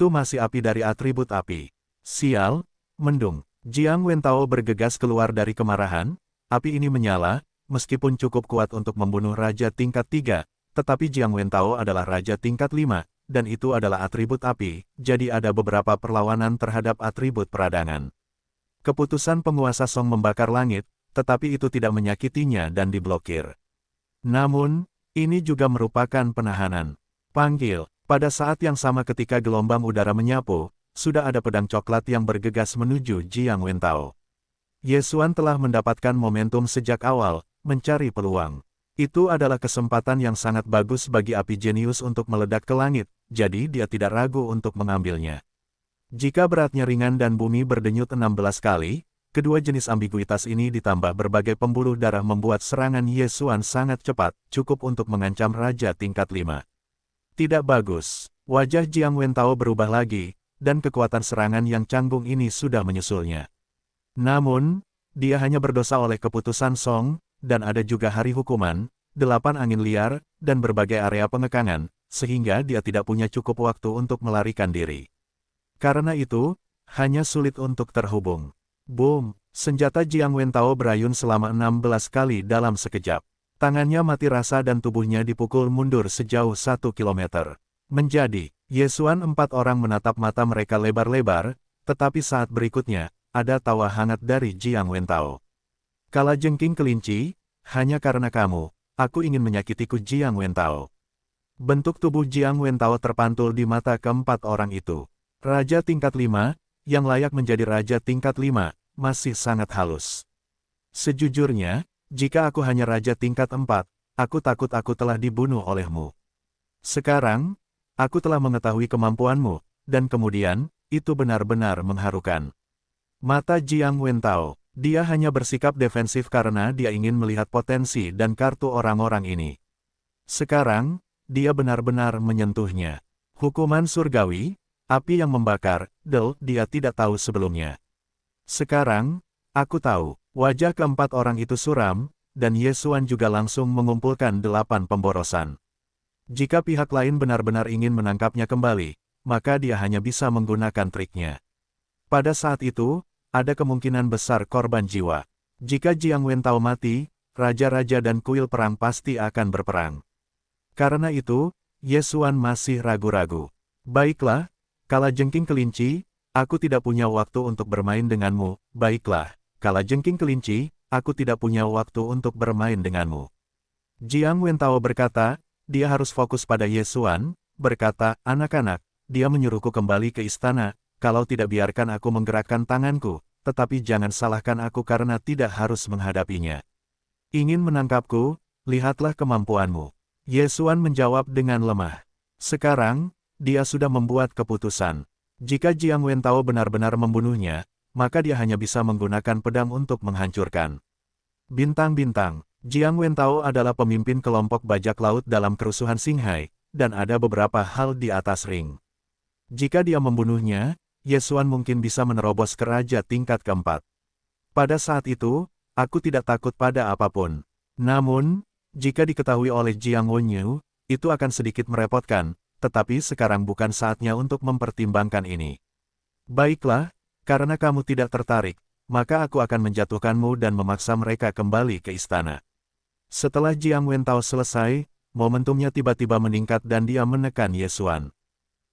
masih api dari atribut api. Sial, mendung. Jiang Wentao bergegas keluar dari kemarahan, api ini menyala, meskipun cukup kuat untuk membunuh raja tingkat 3, tetapi Jiang Wentao adalah raja tingkat 5, dan itu adalah atribut api, jadi ada beberapa perlawanan terhadap atribut peradangan. Keputusan penguasa Song membakar langit, tetapi itu tidak menyakitinya dan diblokir. Namun, ini juga merupakan penahanan. Panggil. Pada saat yang sama ketika gelombang udara menyapu, sudah ada pedang coklat yang bergegas menuju Jiang Wentao. Ye Xuan telah mendapatkan momentum sejak awal, mencari peluang. Itu adalah kesempatan yang sangat bagus bagi api jenius untuk meledak ke langit, jadi dia tidak ragu untuk mengambilnya. Jika beratnya ringan dan bumi berdenyut 16 kali, kedua jenis ambiguitas ini ditambah berbagai pembuluh darah membuat serangan Ye Xuan sangat cepat, cukup untuk mengancam Raja tingkat 5. Tidak bagus. Wajah Jiang Wentao berubah lagi, dan kekuatan serangan yang canggung ini sudah menyusulnya. Namun, dia hanya berdosa oleh keputusan Song, dan ada juga hari hukuman, 8 angin liar, dan berbagai area pengekangan, sehingga dia tidak punya cukup waktu untuk melarikan diri. Karena itu, hanya sulit untuk terhubung. Boom! Senjata Jiang Wentao berayun selama 16 kali dalam sekejap. Tangannya mati rasa dan tubuhnya dipukul mundur sejauh 1 kilometer. Menjadi, Ye Xuan 4 orang menatap mata mereka lebar-lebar, tetapi saat berikutnya, ada tawa hangat dari Jiang Wentao. Kalajengking kelinci, hanya karena kamu, aku ingin menyakitiku Jiang Wentao. Bentuk tubuh Jiang Wentao terpantul di mata keempat orang itu. Raja tingkat 5, yang layak menjadi raja tingkat 5, masih sangat halus. Sejujurnya, jika aku hanya raja tingkat 4, aku takut aku telah dibunuh olehmu. Sekarang, aku telah mengetahui kemampuanmu, dan kemudian, itu benar-benar mengharukan. Mata Jiang Wentao, dia hanya bersikap defensif karena dia ingin melihat potensi dan kartu orang-orang ini. Sekarang, dia benar-benar menyentuhnya. Hukuman surgawi, api yang membakar, dia tidak tahu sebelumnya. Sekarang, aku tahu, wajah keempat orang itu suram, dan Ye Xuan juga langsung mengumpulkan 8 pemborosan. Jika pihak lain benar-benar ingin menangkapnya kembali, maka dia hanya bisa menggunakan triknya. Pada saat itu, ada kemungkinan besar korban jiwa. Jika Jiang Wentao mati, raja-raja dan kuil perang pasti akan berperang. Karena itu, Ye Xuan masih ragu-ragu. Baiklah, Kalajengking kelinci, aku tidak punya waktu untuk bermain denganmu. Baiklah, Kalajengking kelinci, aku tidak punya waktu untuk bermain denganmu. Jiang Wentao berkata, dia harus fokus pada Ye Xuan, berkata, anak-anak, dia menyuruhku kembali ke istana, kalau tidak biarkan aku menggerakkan tanganku, tetapi jangan salahkan aku karena tidak harus menghadapinya. Ingin menangkapku, lihatlah kemampuanmu. Ye Xuan menjawab dengan lemah. Sekarang, dia sudah membuat keputusan. Jika Jiang Wentao benar-benar membunuhnya, maka dia hanya bisa menggunakan pedang untuk menghancurkan. Bintang-bintang, Jiang Wentao adalah pemimpin kelompok bajak laut dalam kerusuhan Qinghai, dan ada beberapa hal di atas ring. Jika dia membunuhnya, Ye Xuan mungkin bisa menerobos ke raja tingkat keempat. Pada saat itu, aku tidak takut pada apapun. Namun, jika diketahui oleh Jiang Wenyu, itu akan sedikit merepotkan, tetapi sekarang bukan saatnya untuk mempertimbangkan ini. Baiklah, karena kamu tidak tertarik, maka aku akan menjatuhkanmu dan memaksa mereka kembali ke istana. Setelah Jiang Wentao selesai, momentumnya tiba-tiba meningkat dan dia menekan Ye Xuan.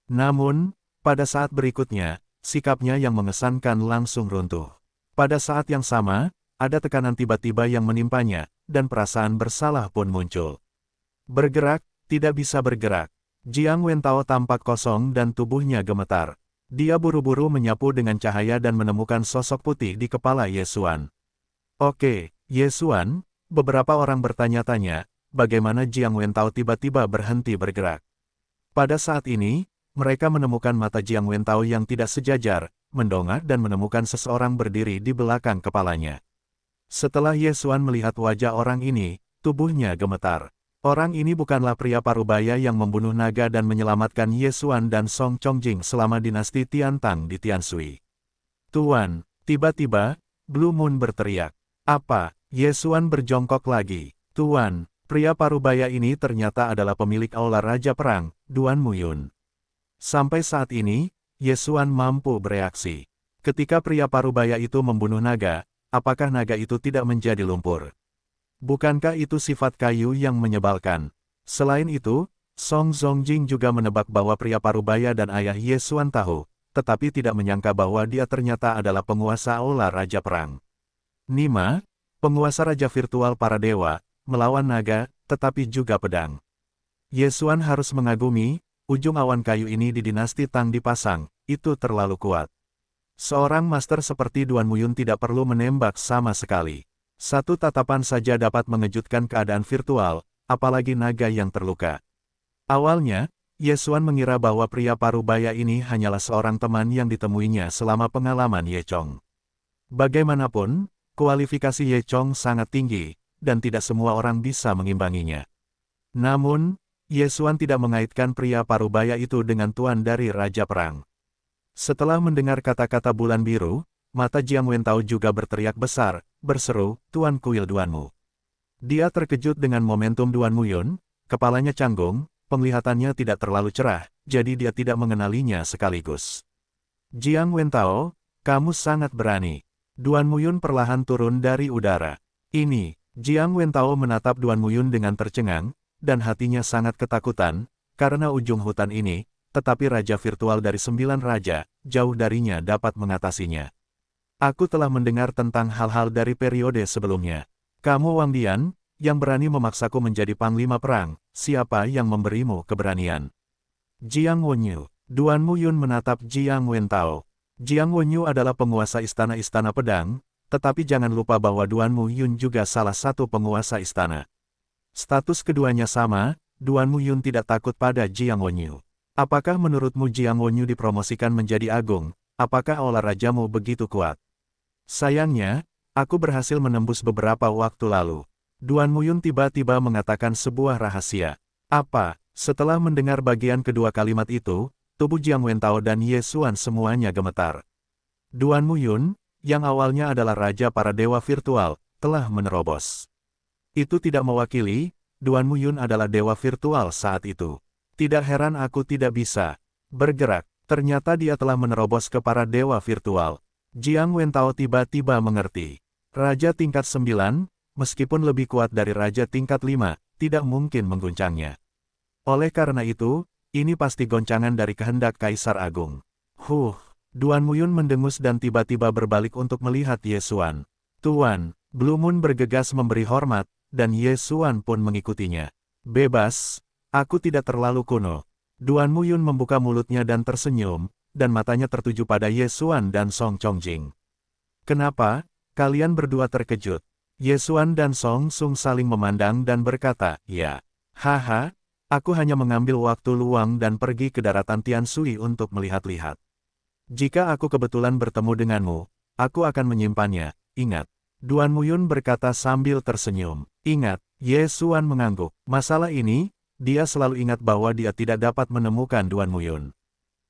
Namun, pada saat berikutnya, sikapnya yang mengesankan langsung runtuh. Pada saat yang sama, ada tekanan tiba-tiba yang menimpanya, dan perasaan bersalah pun muncul. Bergerak, tidak bisa bergerak. Jiang Wentao tampak kosong dan tubuhnya gemetar. Dia buru-buru menyapu dengan cahaya dan menemukan sosok putih di kepala Ye Xuan. Oke, Ye Xuan, beberapa orang bertanya-tanya, bagaimana Jiang Wentao tiba-tiba berhenti bergerak. Pada saat ini, mereka menemukan mata Jiang Wentao yang tidak sejajar, mendongak dan menemukan seseorang berdiri di belakang kepalanya. Setelah Ye Xuan melihat wajah orang ini, tubuhnya gemetar. Orang ini bukanlah pria parubaya yang membunuh naga dan menyelamatkan Ye Xuan dan Song Chongjing selama dinasti Tiantang di Tianshui. Tuan, tiba-tiba, Blue Moon berteriak. Apa? Ye Xuan berjongkok lagi. Tuan, pria parubaya ini ternyata adalah pemilik aula Raja Perang, Duan Muyun. Sampai saat ini, Ye Xuan mampu bereaksi. Ketika pria parubaya itu membunuh naga, apakah naga itu tidak menjadi lumpur? Bukankah itu sifat kayu yang menyebalkan? Selain itu, Song Zongjing juga menebak bahwa pria parubaya dan ayah Ye Xuan tahu, tetapi tidak menyangka bahwa dia ternyata adalah penguasa aula Raja Perang. Nima, penguasa Raja Virtual para dewa, melawan naga, tetapi juga pedang. Ye Xuan harus mengagumi, ujung awan kayu ini di dinasti Tang dipasang, itu terlalu kuat. Seorang master seperti Duan Muyun tidak perlu menembak sama sekali. Satu tatapan saja dapat mengejutkan keadaan virtual, apalagi naga yang terluka. Awalnya, Ye Xuan mengira bahwa pria parubaya ini hanyalah seorang teman yang ditemuinya selama pengalaman Ye Chong. Bagaimanapun, kualifikasi Ye Chong sangat tinggi, dan tidak semua orang bisa mengimbanginya. Namun, Ye Xuan tidak mengaitkan pria parubaya itu dengan tuan dari Raja Perang. Setelah mendengar kata-kata bulan biru, mata Jiang Wentao juga berteriak besar, berseru, "Tuan Kuil Duanmu." Dia terkejut dengan momentum Duan Muyun, kepalanya canggung, penglihatannya tidak terlalu cerah, jadi dia tidak mengenalinya sekaligus. "Jiang Wentao, kamu sangat berani." Duan Muyun perlahan turun dari udara. Ini, Jiang Wentao menatap Duan Muyun dengan tercengang, dan hatinya sangat ketakutan, karena ujung hutan ini, tetapi Raja Virtual dari 9 Raja, jauh darinya dapat mengatasinya. Aku telah mendengar tentang hal-hal dari periode sebelumnya. Kamu Wang Dian, yang berani memaksaku menjadi panglima perang, siapa yang memberimu keberanian? Jiang Wenyu. Duan Muyun menatap Jiang Wentao. Jiang Wenyu adalah penguasa istana-istana pedang, tetapi jangan lupa bahwa Duan Muyun juga salah satu penguasa istana. Status keduanya sama, Duan Muyun tidak takut pada Jiang Wenyu. Apakah menurutmu Jiang Wenyu dipromosikan menjadi agung? Apakah aura rajamu begitu kuat? Sayangnya, aku berhasil menembus beberapa waktu lalu. Duan Muyun tiba-tiba mengatakan sebuah rahasia. Apa? Setelah mendengar bagian kedua kalimat itu, tubuh Jiang Wentao dan Ye Xuan semuanya gemetar. Duan Muyun, yang awalnya adalah raja para dewa virtual, telah menerobos. Itu tidak mewakili, Duan Muyun adalah dewa virtual saat itu. Tidak heran aku tidak bisa bergerak, ternyata dia telah menerobos ke para dewa virtual. Jiang Wentao tiba-tiba mengerti. Raja tingkat 9, meskipun lebih kuat dari raja tingkat 5, tidak mungkin mengguncangnya. Oleh karena itu, ini pasti goncangan dari kehendak Kaisar Agung. Duan Muyun mendengus dan tiba-tiba berbalik untuk melihat Ye Xuan. Tuan, Blue Moon bergegas memberi hormat, dan Ye Xuan pun mengikutinya. Bebas, aku tidak terlalu kuno. Duan Muyun membuka mulutnya dan tersenyum, dan matanya tertuju pada Ye Xuan dan Song Chongjing. Kenapa? Kalian berdua terkejut. Ye Xuan dan Song Sung saling memandang dan berkata, ya. Haha, aku hanya mengambil waktu luang dan pergi ke daratan Tianshui untuk melihat-lihat. Jika aku kebetulan bertemu denganmu, aku akan menyimpannya, ingat. Duan Muyun berkata sambil tersenyum. Ingat, Ye Xuan mengangguk. Masalah ini, dia selalu ingat bahwa dia tidak dapat menemukan Duan Muyun.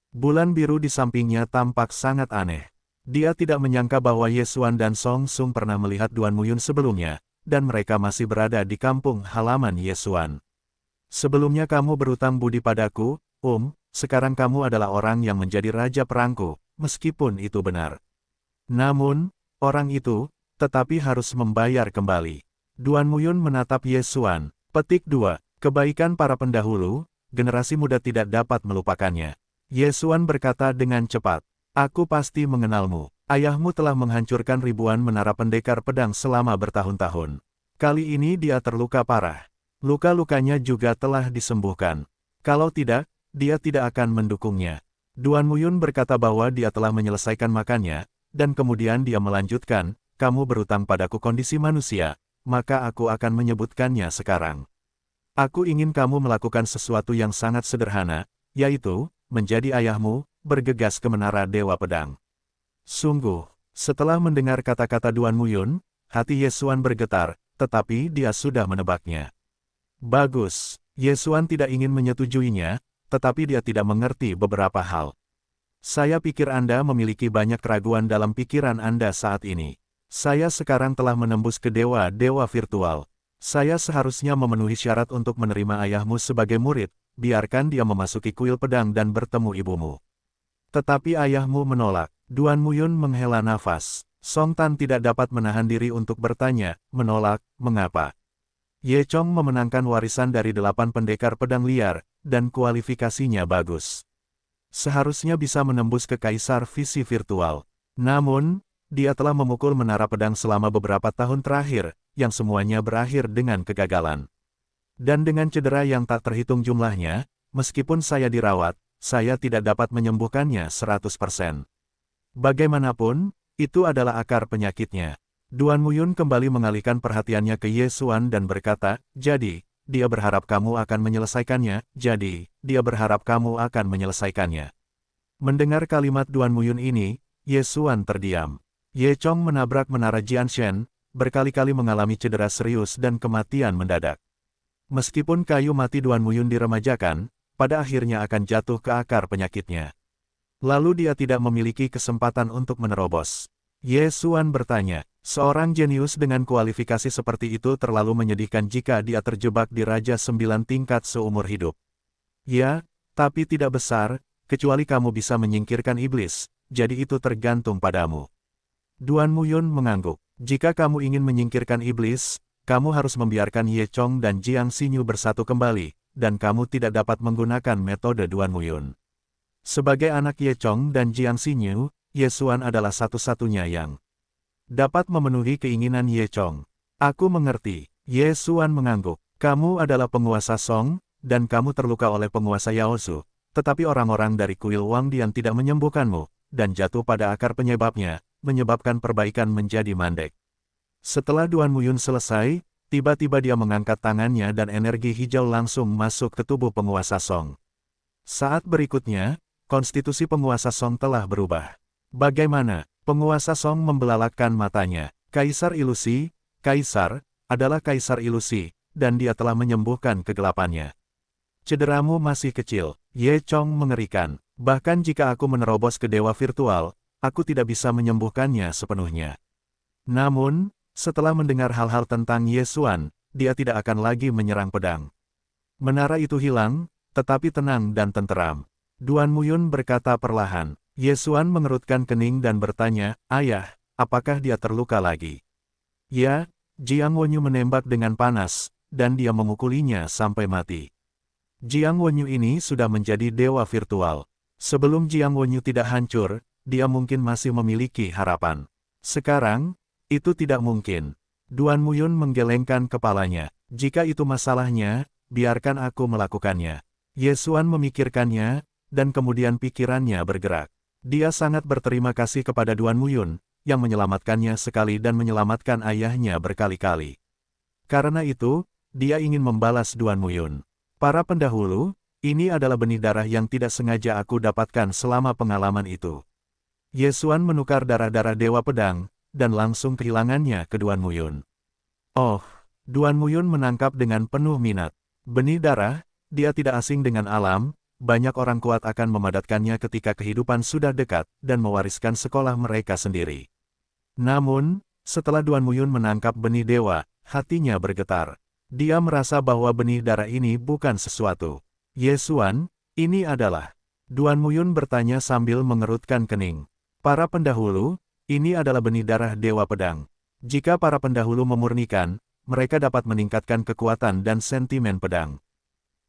Bulan biru di sampingnya tampak sangat aneh. Dia tidak menyangka bahwa Ye Xuan dan Song Sung pernah melihat Duan Muyun sebelumnya, dan mereka masih berada di kampung halaman Ye Xuan. Sebelumnya kamu berutang budi padaku, sekarang kamu adalah orang yang menjadi raja perangku, meskipun itu benar. Namun, orang itu, tetapi harus membayar kembali. Duan Muyun menatap Ye Xuan. Petik 2. Kebaikan para pendahulu, generasi muda tidak dapat melupakannya. Ye Xuan berkata dengan cepat. Aku pasti mengenalmu. Ayahmu telah menghancurkan ribuan menara pendekar pedang selama bertahun-tahun. Kali ini dia terluka parah. Luka-lukanya juga telah disembuhkan. Kalau tidak, dia tidak akan mendukungnya. Duan Muyun berkata bahwa dia telah menyelesaikan makannya, dan kemudian dia melanjutkan, kamu berutang padaku kondisi manusia, maka aku akan menyebutkannya sekarang. Aku ingin kamu melakukan sesuatu yang sangat sederhana, yaitu, menjadi ayahmu, bergegas ke menara Dewa Pedang. Sungguh, setelah mendengar kata-kata Duan Muyun, hati Ye Xuan bergetar, tetapi dia sudah menebaknya. Bagus, Ye Xuan tidak ingin menyetujuinya, tetapi dia tidak mengerti beberapa hal. Saya pikir Anda memiliki banyak keraguan dalam pikiran Anda saat ini. Saya sekarang telah menembus ke dewa-dewa virtual. Saya seharusnya memenuhi syarat untuk menerima ayahmu sebagai murid, biarkan dia memasuki kuil pedang dan bertemu ibumu. Tetapi ayahmu menolak. Duan Muyun menghela nafas. Song Tan tidak dapat menahan diri untuk bertanya, menolak, mengapa? Ye Chong memenangkan warisan dari 8 pendekar pedang liar, dan kualifikasinya bagus. Seharusnya bisa menembus ke Kaisar Visi Virtual. Namun, dia telah memukul menara pedang selama beberapa tahun terakhir, yang semuanya berakhir dengan kegagalan. Dan dengan cedera yang tak terhitung jumlahnya, meskipun saya dirawat, saya tidak dapat menyembuhkannya 100%. Bagaimanapun, itu adalah akar penyakitnya. Duan Muyun kembali mengalihkan perhatiannya ke Ye Xuan dan berkata, jadi, dia berharap kamu akan menyelesaikannya, Mendengar kalimat Duan Muyun ini, Ye Xuan terdiam. Ye Chong menabrak menara Jianshen, berkali-kali mengalami cedera serius dan kematian mendadak. Meskipun kayu mati Duan Muyun diremajakan, pada akhirnya akan jatuh ke akar penyakitnya. Lalu dia tidak memiliki kesempatan untuk menerobos. Ye Xuan bertanya, seorang jenius dengan kualifikasi seperti itu terlalu menyedihkan jika dia terjebak di Raja 9 tingkat seumur hidup. Ya, tapi tidak besar, kecuali kamu bisa menyingkirkan iblis, jadi itu tergantung padamu. Duan Muyun mengangguk. Jika kamu ingin menyingkirkan iblis, kamu harus membiarkan Ye Chong dan Jiang Xinyu bersatu kembali, dan kamu tidak dapat menggunakan metode Duan Muyun. Sebagai anak Ye Chong dan Jiang Xinyu, Ye Xuan adalah satu-satunya yang dapat memenuhi keinginan Ye Chong. Aku mengerti. Ye Xuan mengangguk. Kamu adalah penguasa Song, dan kamu terluka oleh penguasa Yaozu, tetapi orang-orang dari kuil Wang Dian tidak menyembuhkanmu, dan jatuh pada akar penyebabnya, menyebabkan perbaikan menjadi mandek. Setelah Duan Muyun selesai, tiba-tiba dia mengangkat tangannya dan energi hijau langsung masuk ke tubuh penguasa Song. Saat berikutnya, konstitusi penguasa Song telah berubah. Bagaimana? Penguasa Song membelalakkan matanya. Kaisar ilusi, Kaisar, adalah Kaisar ilusi, dan dia telah menyembuhkan kegelapannya. Cederamu masih kecil. Ye Chong mengerikan. Bahkan jika aku menerobos ke dewa virtual, aku tidak bisa menyembuhkannya sepenuhnya. Namun, setelah mendengar hal-hal tentang Ye Xuan, dia tidak akan lagi menyerang pedang. Menara itu hilang, tetapi tenang dan tenteram. Duan Muyun berkata perlahan. Ye Xuan mengerutkan kening dan bertanya, ayah, apakah dia terluka lagi? Ya, Jiang Wenyu menembak dengan panas, dan dia memukulinya sampai mati. Jiang Wenyu ini sudah menjadi dewa virtual. Sebelum Jiang Wenyu tidak hancur, dia mungkin masih memiliki harapan. Sekarang, itu tidak mungkin. Duan Muyun menggelengkan kepalanya. Jika itu masalahnya, biarkan aku melakukannya. Ye Xuan memikirkannya, dan kemudian pikirannya bergerak. Dia sangat berterima kasih kepada Duan Muyun, yang menyelamatkannya sekali dan menyelamatkan ayahnya berkali-kali. Karena itu, dia ingin membalas Duan Muyun. Para pendahulu, ini adalah benih darah yang tidak sengaja aku dapatkan selama pengalaman itu. Ye Xuan menukar darah-darah Dewa Pedang, dan langsung kehilangannya ke Duan Muyun. Oh, Duan Muyun menangkap dengan penuh minat. Benih darah, dia tidak asing dengan alam. Banyak orang kuat akan memadatkannya ketika kehidupan sudah dekat, dan mewariskan sekolah mereka sendiri. Namun, setelah Duan Muyun menangkap benih dewa, hatinya bergetar. Dia merasa bahwa benih darah ini bukan sesuatu. Ye Xuan, ini adalah. Duan Muyun bertanya sambil mengerutkan kening. Para pendahulu, ini adalah benih darah Dewa Pedang. Jika para pendahulu memurnikan, mereka dapat meningkatkan kekuatan dan sentimen pedang.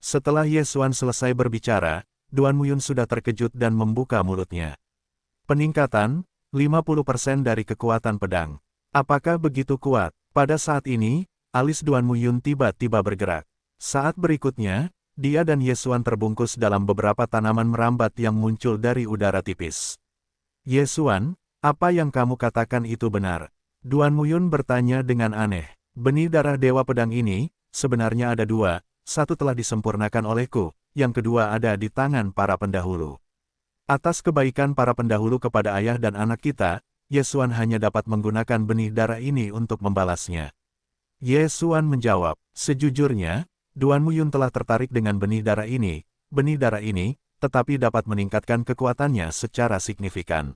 Setelah Ye Xuan selesai berbicara, Duan Muyun sudah terkejut dan membuka mulutnya. Peningkatan, 50% dari kekuatan pedang. Apakah begitu kuat? Pada saat ini, alis Duan Muyun tiba-tiba bergerak. Saat berikutnya, dia dan Ye Xuan terbungkus dalam beberapa tanaman merambat yang muncul dari udara tipis. Ye Xuan, apa yang kamu katakan itu benar? Duan Muyun bertanya dengan aneh. Benih darah Dewa Pedang ini, sebenarnya ada dua. Satu telah disempurnakan olehku, yang kedua ada di tangan para pendahulu. Atas kebaikan para pendahulu kepada ayah dan anak kita, Ye Xuan hanya dapat menggunakan benih darah ini untuk membalasnya. Ye Xuan menjawab, sejujurnya, Duan Muyun telah tertarik dengan benih darah ini, tetapi dapat meningkatkan kekuatannya secara signifikan.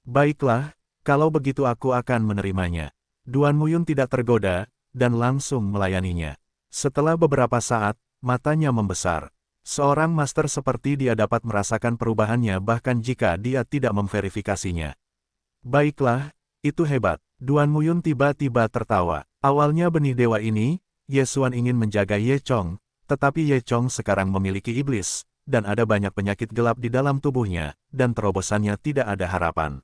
Baiklah, kalau begitu aku akan menerimanya. Duan Muyun tidak tergoda, dan langsung melayaninya. Setelah beberapa saat, matanya membesar. Seorang master seperti dia dapat merasakan perubahannya bahkan jika dia tidak memverifikasinya. Baiklah, itu hebat. Duan Muyun tiba-tiba tertawa. Awalnya benih dewa ini, Ye Xuan ingin menjaga Ye Chong, tetapi Ye Chong sekarang memiliki iblis, dan ada banyak penyakit gelap di dalam tubuhnya, dan terobosannya tidak ada harapan.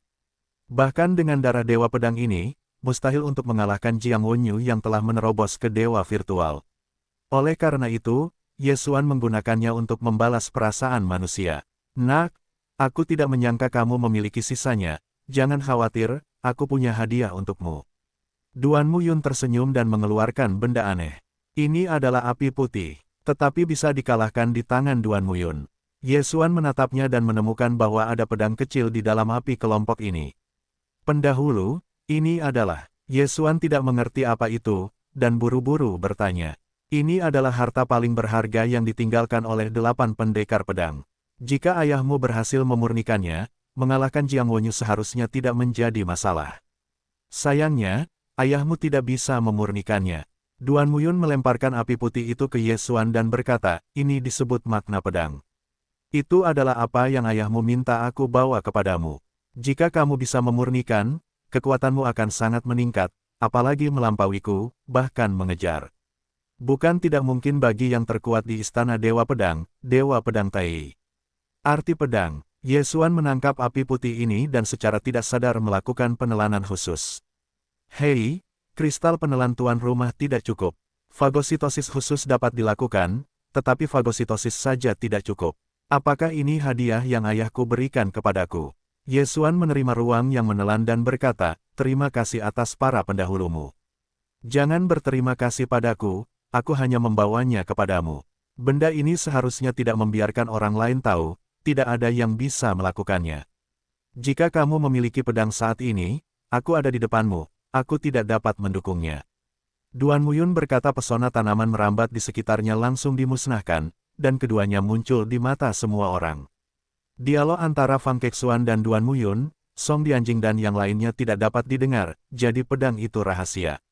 Bahkan dengan darah Dewa Pedang ini, mustahil untuk mengalahkan Jiang Wenyu yang telah menerobos ke dewa virtual. Oleh karena itu, Ye Xuan menggunakannya untuk membalas perasaan manusia. Nak, aku tidak menyangka kamu memiliki sisanya. Jangan khawatir, aku punya hadiah untukmu. Duan Muyun tersenyum dan mengeluarkan benda aneh. Ini adalah api putih, tetapi bisa dikalahkan di tangan Duan Muyun. Ye Xuan menatapnya dan menemukan bahwa ada pedang kecil di dalam api kelompok ini. Pendahulu, ini adalah. Ye Xuan tidak mengerti apa itu, dan buru-buru bertanya. Ini adalah harta paling berharga yang ditinggalkan oleh 8 pendekar pedang. Jika ayahmu berhasil memurnikannya, mengalahkan Jiang Wonyu seharusnya tidak menjadi masalah. Sayangnya, ayahmu tidak bisa memurnikannya. Duan Muyun melemparkan api putih itu ke Ye Xuan dan berkata, ini disebut makna pedang. Itu adalah apa yang ayahmu minta aku bawa kepadamu. Jika kamu bisa memurnikan, kekuatanmu akan sangat meningkat, apalagi melampauiku, bahkan mengejar. Bukan tidak mungkin bagi yang terkuat di istana Dewa Pedang Tai. Arti pedang, Ye Xuan menangkap api putih ini dan secara tidak sadar melakukan penelanan khusus. Hei, kristal penelan tuan rumah tidak cukup. Fagositosis khusus dapat dilakukan, tetapi fagositosis saja tidak cukup. Apakah ini hadiah yang ayahku berikan kepadaku? Ye Xuan menerima ruang yang menelan dan berkata, terima kasih atas para pendahulumu. Jangan berterima kasih padaku, aku hanya membawanya kepadamu. Benda ini seharusnya tidak membiarkan orang lain tahu, tidak ada yang bisa melakukannya. Jika kamu memiliki pedang saat ini, aku ada di depanmu, aku tidak dapat mendukungnya. Duan Muyun berkata pesona tanaman merambat di sekitarnya langsung dimusnahkan, dan keduanya muncul di mata semua orang. Dialog antara Fang Kexuan dan Duan Muyun, Song Dianjing dan yang lainnya tidak dapat didengar, jadi pedang itu rahasia.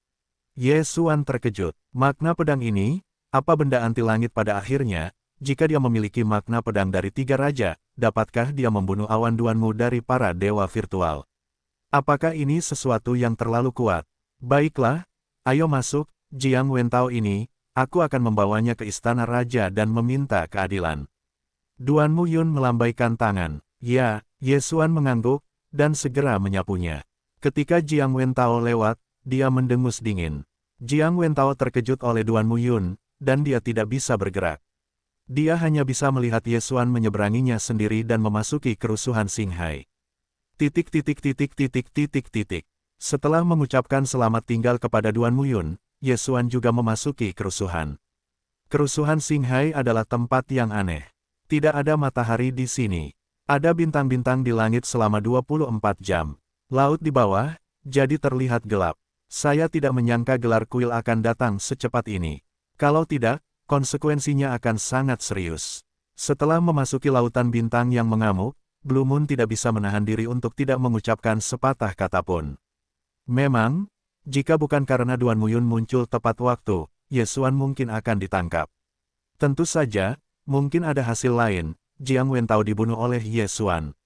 Ye Xuan terkejut. Makna pedang ini, apa benda anti langit pada akhirnya, jika dia memiliki makna pedang dari 3 raja, dapatkah dia membunuh awan Duanmu dari para dewa virtual? Apakah ini sesuatu yang terlalu kuat? Baiklah, ayo masuk, Jiang Wentao ini, aku akan membawanya ke istana raja dan meminta keadilan. Duan Muyun melambaikan tangan. Ya, Ye Xuan mengangguk, dan segera menyapunya. Ketika Jiang Wentao lewat, dia mendengus dingin. Jiang Wentao terkejut oleh Duan Muyun, dan dia tidak bisa bergerak. Dia hanya bisa melihat Ye Xuan menyeberanginya sendiri dan memasuki kerusuhan Xinghai. Setelah mengucapkan selamat tinggal kepada Duan Muyun, Ye Xuan juga memasuki kerusuhan. Kerusuhan Xinghai adalah tempat yang aneh. Tidak ada matahari di sini. Ada bintang-bintang di langit selama 24 jam. Laut di bawah, jadi terlihat gelap. Saya tidak menyangka gelar kuil akan datang secepat ini. Kalau tidak, konsekuensinya akan sangat serius. Setelah memasuki lautan bintang yang mengamuk, Blue Moon tidak bisa menahan diri untuk tidak mengucapkan sepatah kata pun. Memang, jika bukan karena Duan Muyun muncul tepat waktu, Ye Xuan mungkin akan ditangkap. Tentu saja, mungkin ada hasil lain, Jiang Wentao dibunuh oleh Ye Xuan.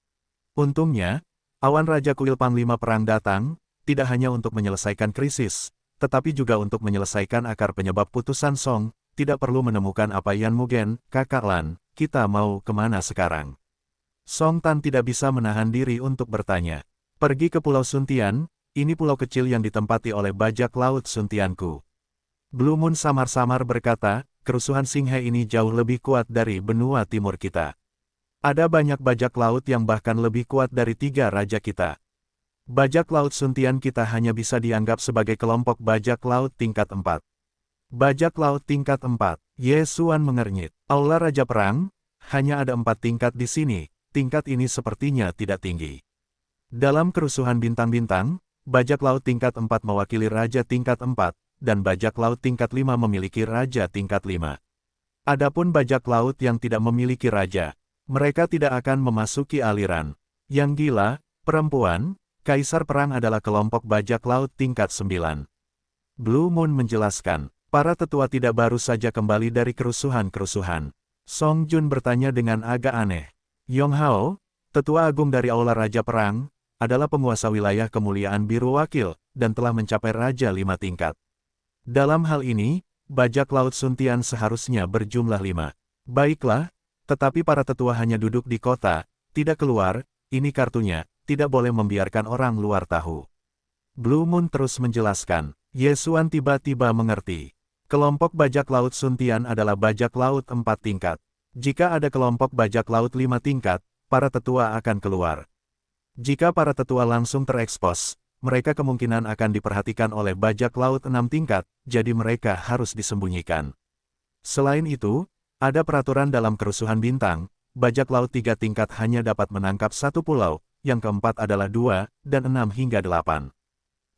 Untungnya, awan Raja Kuil Panglima Perang datang, tidak hanya untuk menyelesaikan krisis, tetapi juga untuk menyelesaikan akar penyebab putusan Song, tidak perlu menemukan apa Yan Mugen, Kakak Lan, kita mau kemana sekarang? Song Tan tidak bisa menahan diri untuk bertanya. Pergi ke Pulau Suntian, ini pulau kecil yang ditempati oleh bajak laut Suntianku. Blue Moon samar-samar berkata, kerusuhan Xinghai ini jauh lebih kuat dari benua timur kita. Ada banyak bajak laut yang bahkan lebih kuat dari 3 raja kita. Bajak laut Suntian kita hanya bisa dianggap sebagai kelompok bajak laut tingkat 4. Bajak laut tingkat 4, Ye Xuan mengernyit. Aula Raja Perang, hanya ada 4 tingkat di sini, tingkat ini sepertinya tidak tinggi. Dalam kerusuhan bintang-bintang, bajak laut tingkat 4 mewakili raja tingkat 4, dan bajak laut tingkat 5 memiliki raja tingkat 5. Adapun bajak laut yang tidak memiliki raja, mereka tidak akan memasuki aliran. Yang gila, perempuan, Kaisar Perang adalah kelompok bajak laut tingkat 9. Blue Moon menjelaskan, para tetua tidak baru saja kembali dari kerusuhan-kerusuhan. Song Jun bertanya dengan agak aneh. Yong Hao, tetua agung dari Aula Raja Perang, adalah penguasa wilayah kemuliaan biru wakil, dan telah mencapai raja 5 tingkat. Dalam hal ini, bajak laut Suntian seharusnya berjumlah 5. Baiklah, tetapi para tetua hanya duduk di kota, tidak keluar, ini kartunya, tidak boleh membiarkan orang luar tahu. Blue Moon terus menjelaskan. Ye Xuan tiba-tiba mengerti. Kelompok bajak laut Suntian adalah bajak laut 4 tingkat. Jika ada kelompok bajak laut 5 tingkat, para tetua akan keluar. Jika para tetua langsung terekspos, mereka kemungkinan akan diperhatikan oleh bajak laut 6 tingkat, jadi mereka harus disembunyikan. Selain itu, ada peraturan dalam kerusuhan bintang, bajak laut 3 tingkat hanya dapat menangkap satu pulau, yang keempat adalah 2, dan 6 hingga 8.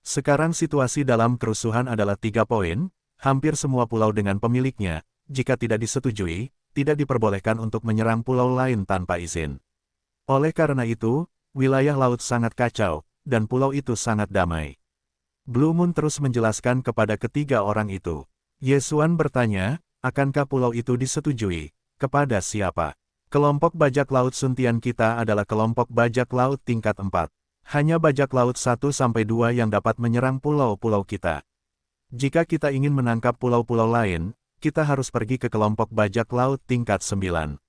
Sekarang situasi dalam kerusuhan adalah 3 poin, hampir semua pulau dengan pemiliknya, jika tidak disetujui, tidak diperbolehkan untuk menyerang pulau lain tanpa izin. Oleh karena itu, wilayah laut sangat kacau, dan pulau itu sangat damai. Blue Moon terus menjelaskan kepada ketiga orang itu. Yesuan bertanya, akankah pulau itu disetujui? Kepada siapa? Kelompok bajak laut Suntian kita adalah kelompok bajak laut tingkat 4. Hanya bajak laut 1-2 yang dapat menyerang pulau-pulau kita. Jika kita ingin menangkap pulau-pulau lain, kita harus pergi ke kelompok bajak laut tingkat 9.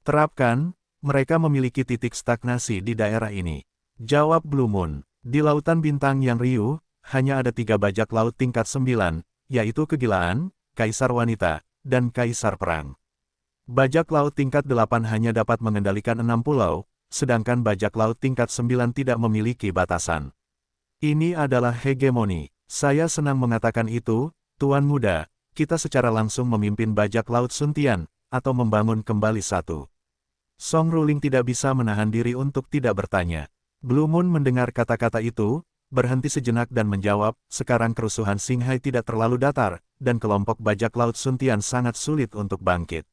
Terapkan, mereka memiliki titik stagnasi di daerah ini. Jawab Blue Moon, di lautan bintang yang riuh, hanya ada 3 bajak laut tingkat 9, yaitu kegilaan, kaisar wanita, dan kaisar perang. Bajak laut tingkat 8 hanya dapat mengendalikan 6 pulau, sedangkan bajak laut tingkat 9 tidak memiliki batasan. Ini adalah hegemoni. Saya senang mengatakan itu, Tuan Muda, kita secara langsung memimpin bajak laut Suntian, atau membangun kembali satu. Song Ruling tidak bisa menahan diri untuk tidak bertanya. Blue Moon mendengar kata-kata itu, berhenti sejenak dan menjawab, sekarang kerusuhan Qinghai tidak terlalu datar, dan kelompok bajak laut Suntian sangat sulit untuk bangkit.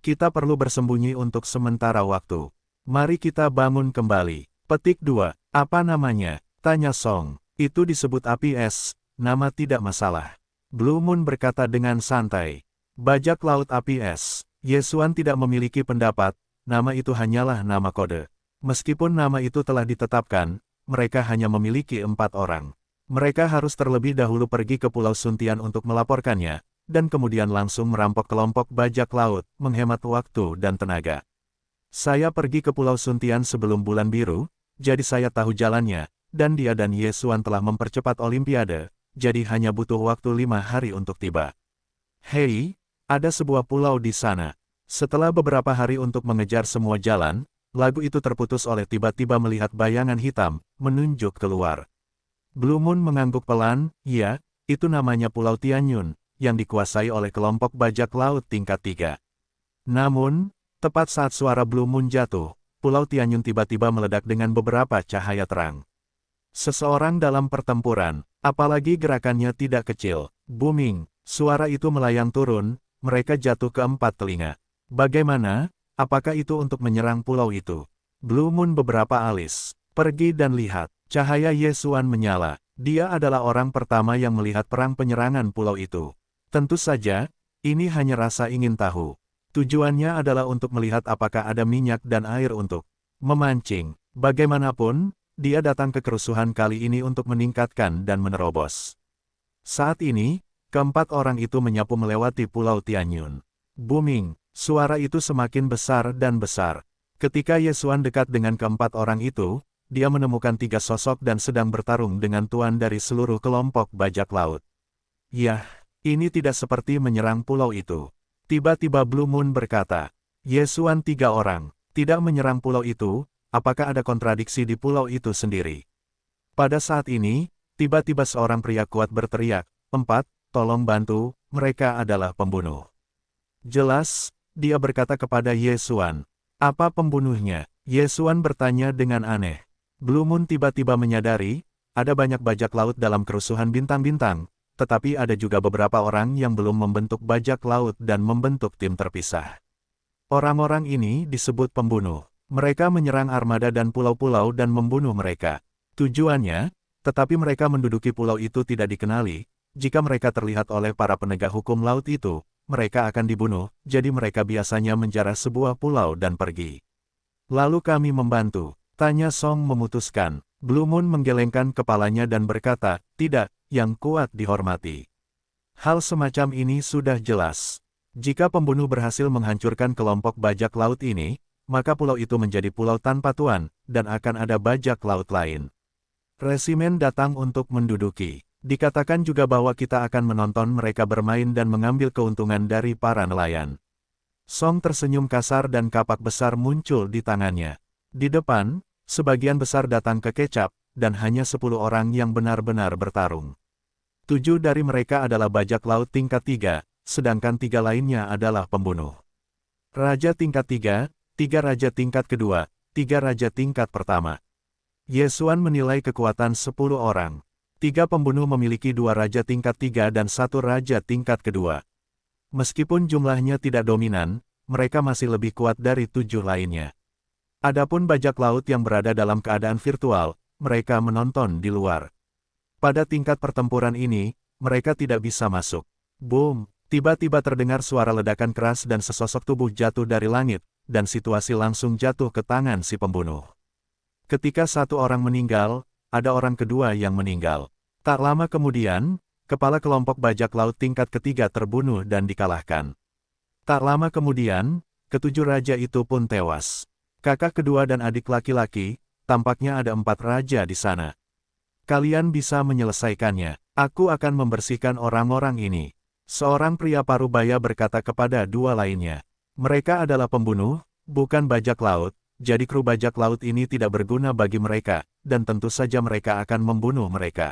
Kita perlu bersembunyi untuk sementara waktu. Mari kita bangun kembali. Petik 2. Apa namanya? Tanya Song. Itu disebut api es, nama tidak masalah. Blue Moon berkata dengan santai. Bajak laut api es. Yesuan tidak memiliki pendapat, nama itu hanyalah nama kode. Meskipun nama itu telah ditetapkan, mereka hanya memiliki 4 orang. Mereka harus terlebih dahulu pergi ke Pulau Suntian untuk melaporkannya, dan kemudian langsung merampok kelompok bajak laut, menghemat waktu dan tenaga. Saya pergi ke Pulau Suntian sebelum bulan biru, jadi saya tahu jalannya, dan dia dan Yesuan telah mempercepat Olimpiade, jadi hanya butuh waktu 5 hari untuk tiba. Hei, ada sebuah pulau di sana. Setelah beberapa hari untuk mengejar semua jalan, lagu itu terputus oleh tiba-tiba melihat bayangan hitam, menunjuk keluar. Blue Moon mengangguk pelan, ya, itu namanya Pulau Tianyun, yang dikuasai oleh kelompok bajak laut tingkat 3. Namun, tepat saat suara Blue Moon jatuh, Pulau Tianyun tiba-tiba meledak dengan beberapa cahaya terang. Seseorang dalam pertempuran, apalagi gerakannya tidak kecil, booming, suara itu melayang turun, mereka jatuh ke 4 telinga. Bagaimana? Apakah itu untuk menyerang pulau itu? Blue Moon beberapa alis. Pergi dan lihat. Cahaya Yesuan menyala. Dia adalah orang pertama yang melihat perang penyerangan pulau itu. Tentu saja, ini hanya rasa ingin tahu. Tujuannya adalah untuk melihat apakah ada minyak dan air untuk memancing. Bagaimanapun, dia datang ke kerusuhan kali ini untuk meningkatkan dan menerobos. Saat ini, keempat orang itu menyapu melewati Pulau Tianyun. Booming. Suara itu semakin besar dan besar. Ketika Yesuan dekat dengan keempat orang itu, dia menemukan 3 sosok dan sedang bertarung dengan tuan dari seluruh kelompok bajak laut. Yah, ini tidak seperti menyerang pulau itu. Tiba-tiba Blue Moon berkata, Yesuan 3 orang, tidak menyerang pulau itu, apakah ada kontradiksi di pulau itu sendiri? Pada saat ini, tiba-tiba seorang pria kuat berteriak, 4, tolong bantu, mereka adalah pembunuh. Jelas, dia berkata kepada Yesuan. Apa pembunuhnya? Yesuan bertanya dengan aneh. Blue Moon tiba-tiba menyadari, ada banyak bajak laut dalam kerusuhan bintang-bintang, tetapi ada juga beberapa orang yang belum membentuk bajak laut dan membentuk tim terpisah. Orang-orang ini disebut pembunuh. Mereka menyerang armada dan pulau-pulau dan membunuh mereka. Tujuannya, tetapi mereka menduduki pulau itu tidak dikenali, jika mereka terlihat oleh para penegak hukum laut itu, mereka akan dibunuh, jadi mereka biasanya menjarah sebuah pulau dan pergi. Lalu kami membantu. Tanya Song memutuskan. Blue Moon menggelengkan kepalanya dan berkata, tidak, yang kuat dihormati. Hal semacam ini sudah jelas. Jika pembunuh berhasil menghancurkan kelompok bajak laut ini, maka pulau itu menjadi pulau tanpa tuan, dan akan ada bajak laut lain. Resimen datang untuk menduduki. Dikatakan juga bahwa kita akan menonton mereka bermain dan mengambil keuntungan dari para nelayan. Song tersenyum kasar dan kapak besar muncul di tangannya. Di depan, sebagian besar datang ke kecap, dan hanya 10 orang yang benar-benar bertarung. 7 dari mereka adalah bajak laut tingkat 3, sedangkan 3 lainnya adalah pembunuh. Raja tingkat 3, 3 raja tingkat kedua, 3 raja tingkat pertama. Yesuan menilai kekuatan 10 orang. 3 pembunuh memiliki 2 raja tingkat 3 dan 1 raja tingkat kedua. Meskipun jumlahnya tidak dominan, mereka masih lebih kuat dari 7 lainnya. Adapun bajak laut yang berada dalam keadaan virtual, mereka menonton di luar. Pada tingkat pertempuran ini, mereka tidak bisa masuk. Boom! Tiba-tiba terdengar suara ledakan keras dan sesosok tubuh jatuh dari langit, dan situasi langsung jatuh ke tangan si pembunuh. Ketika satu orang meninggal, ada orang kedua yang meninggal. Tak lama kemudian, kepala kelompok bajak laut tingkat ketiga terbunuh dan dikalahkan. Tak lama kemudian, ketujuh raja itu pun tewas. Kakak kedua dan adik laki-laki, tampaknya ada 4 raja di sana. Kalian bisa menyelesaikannya. Aku akan membersihkan orang-orang ini. Seorang pria parubaya berkata kepada 2 lainnya. Mereka adalah pembunuh, bukan bajak laut, jadi kru bajak laut ini tidak berguna bagi mereka, dan tentu saja mereka akan membunuh mereka.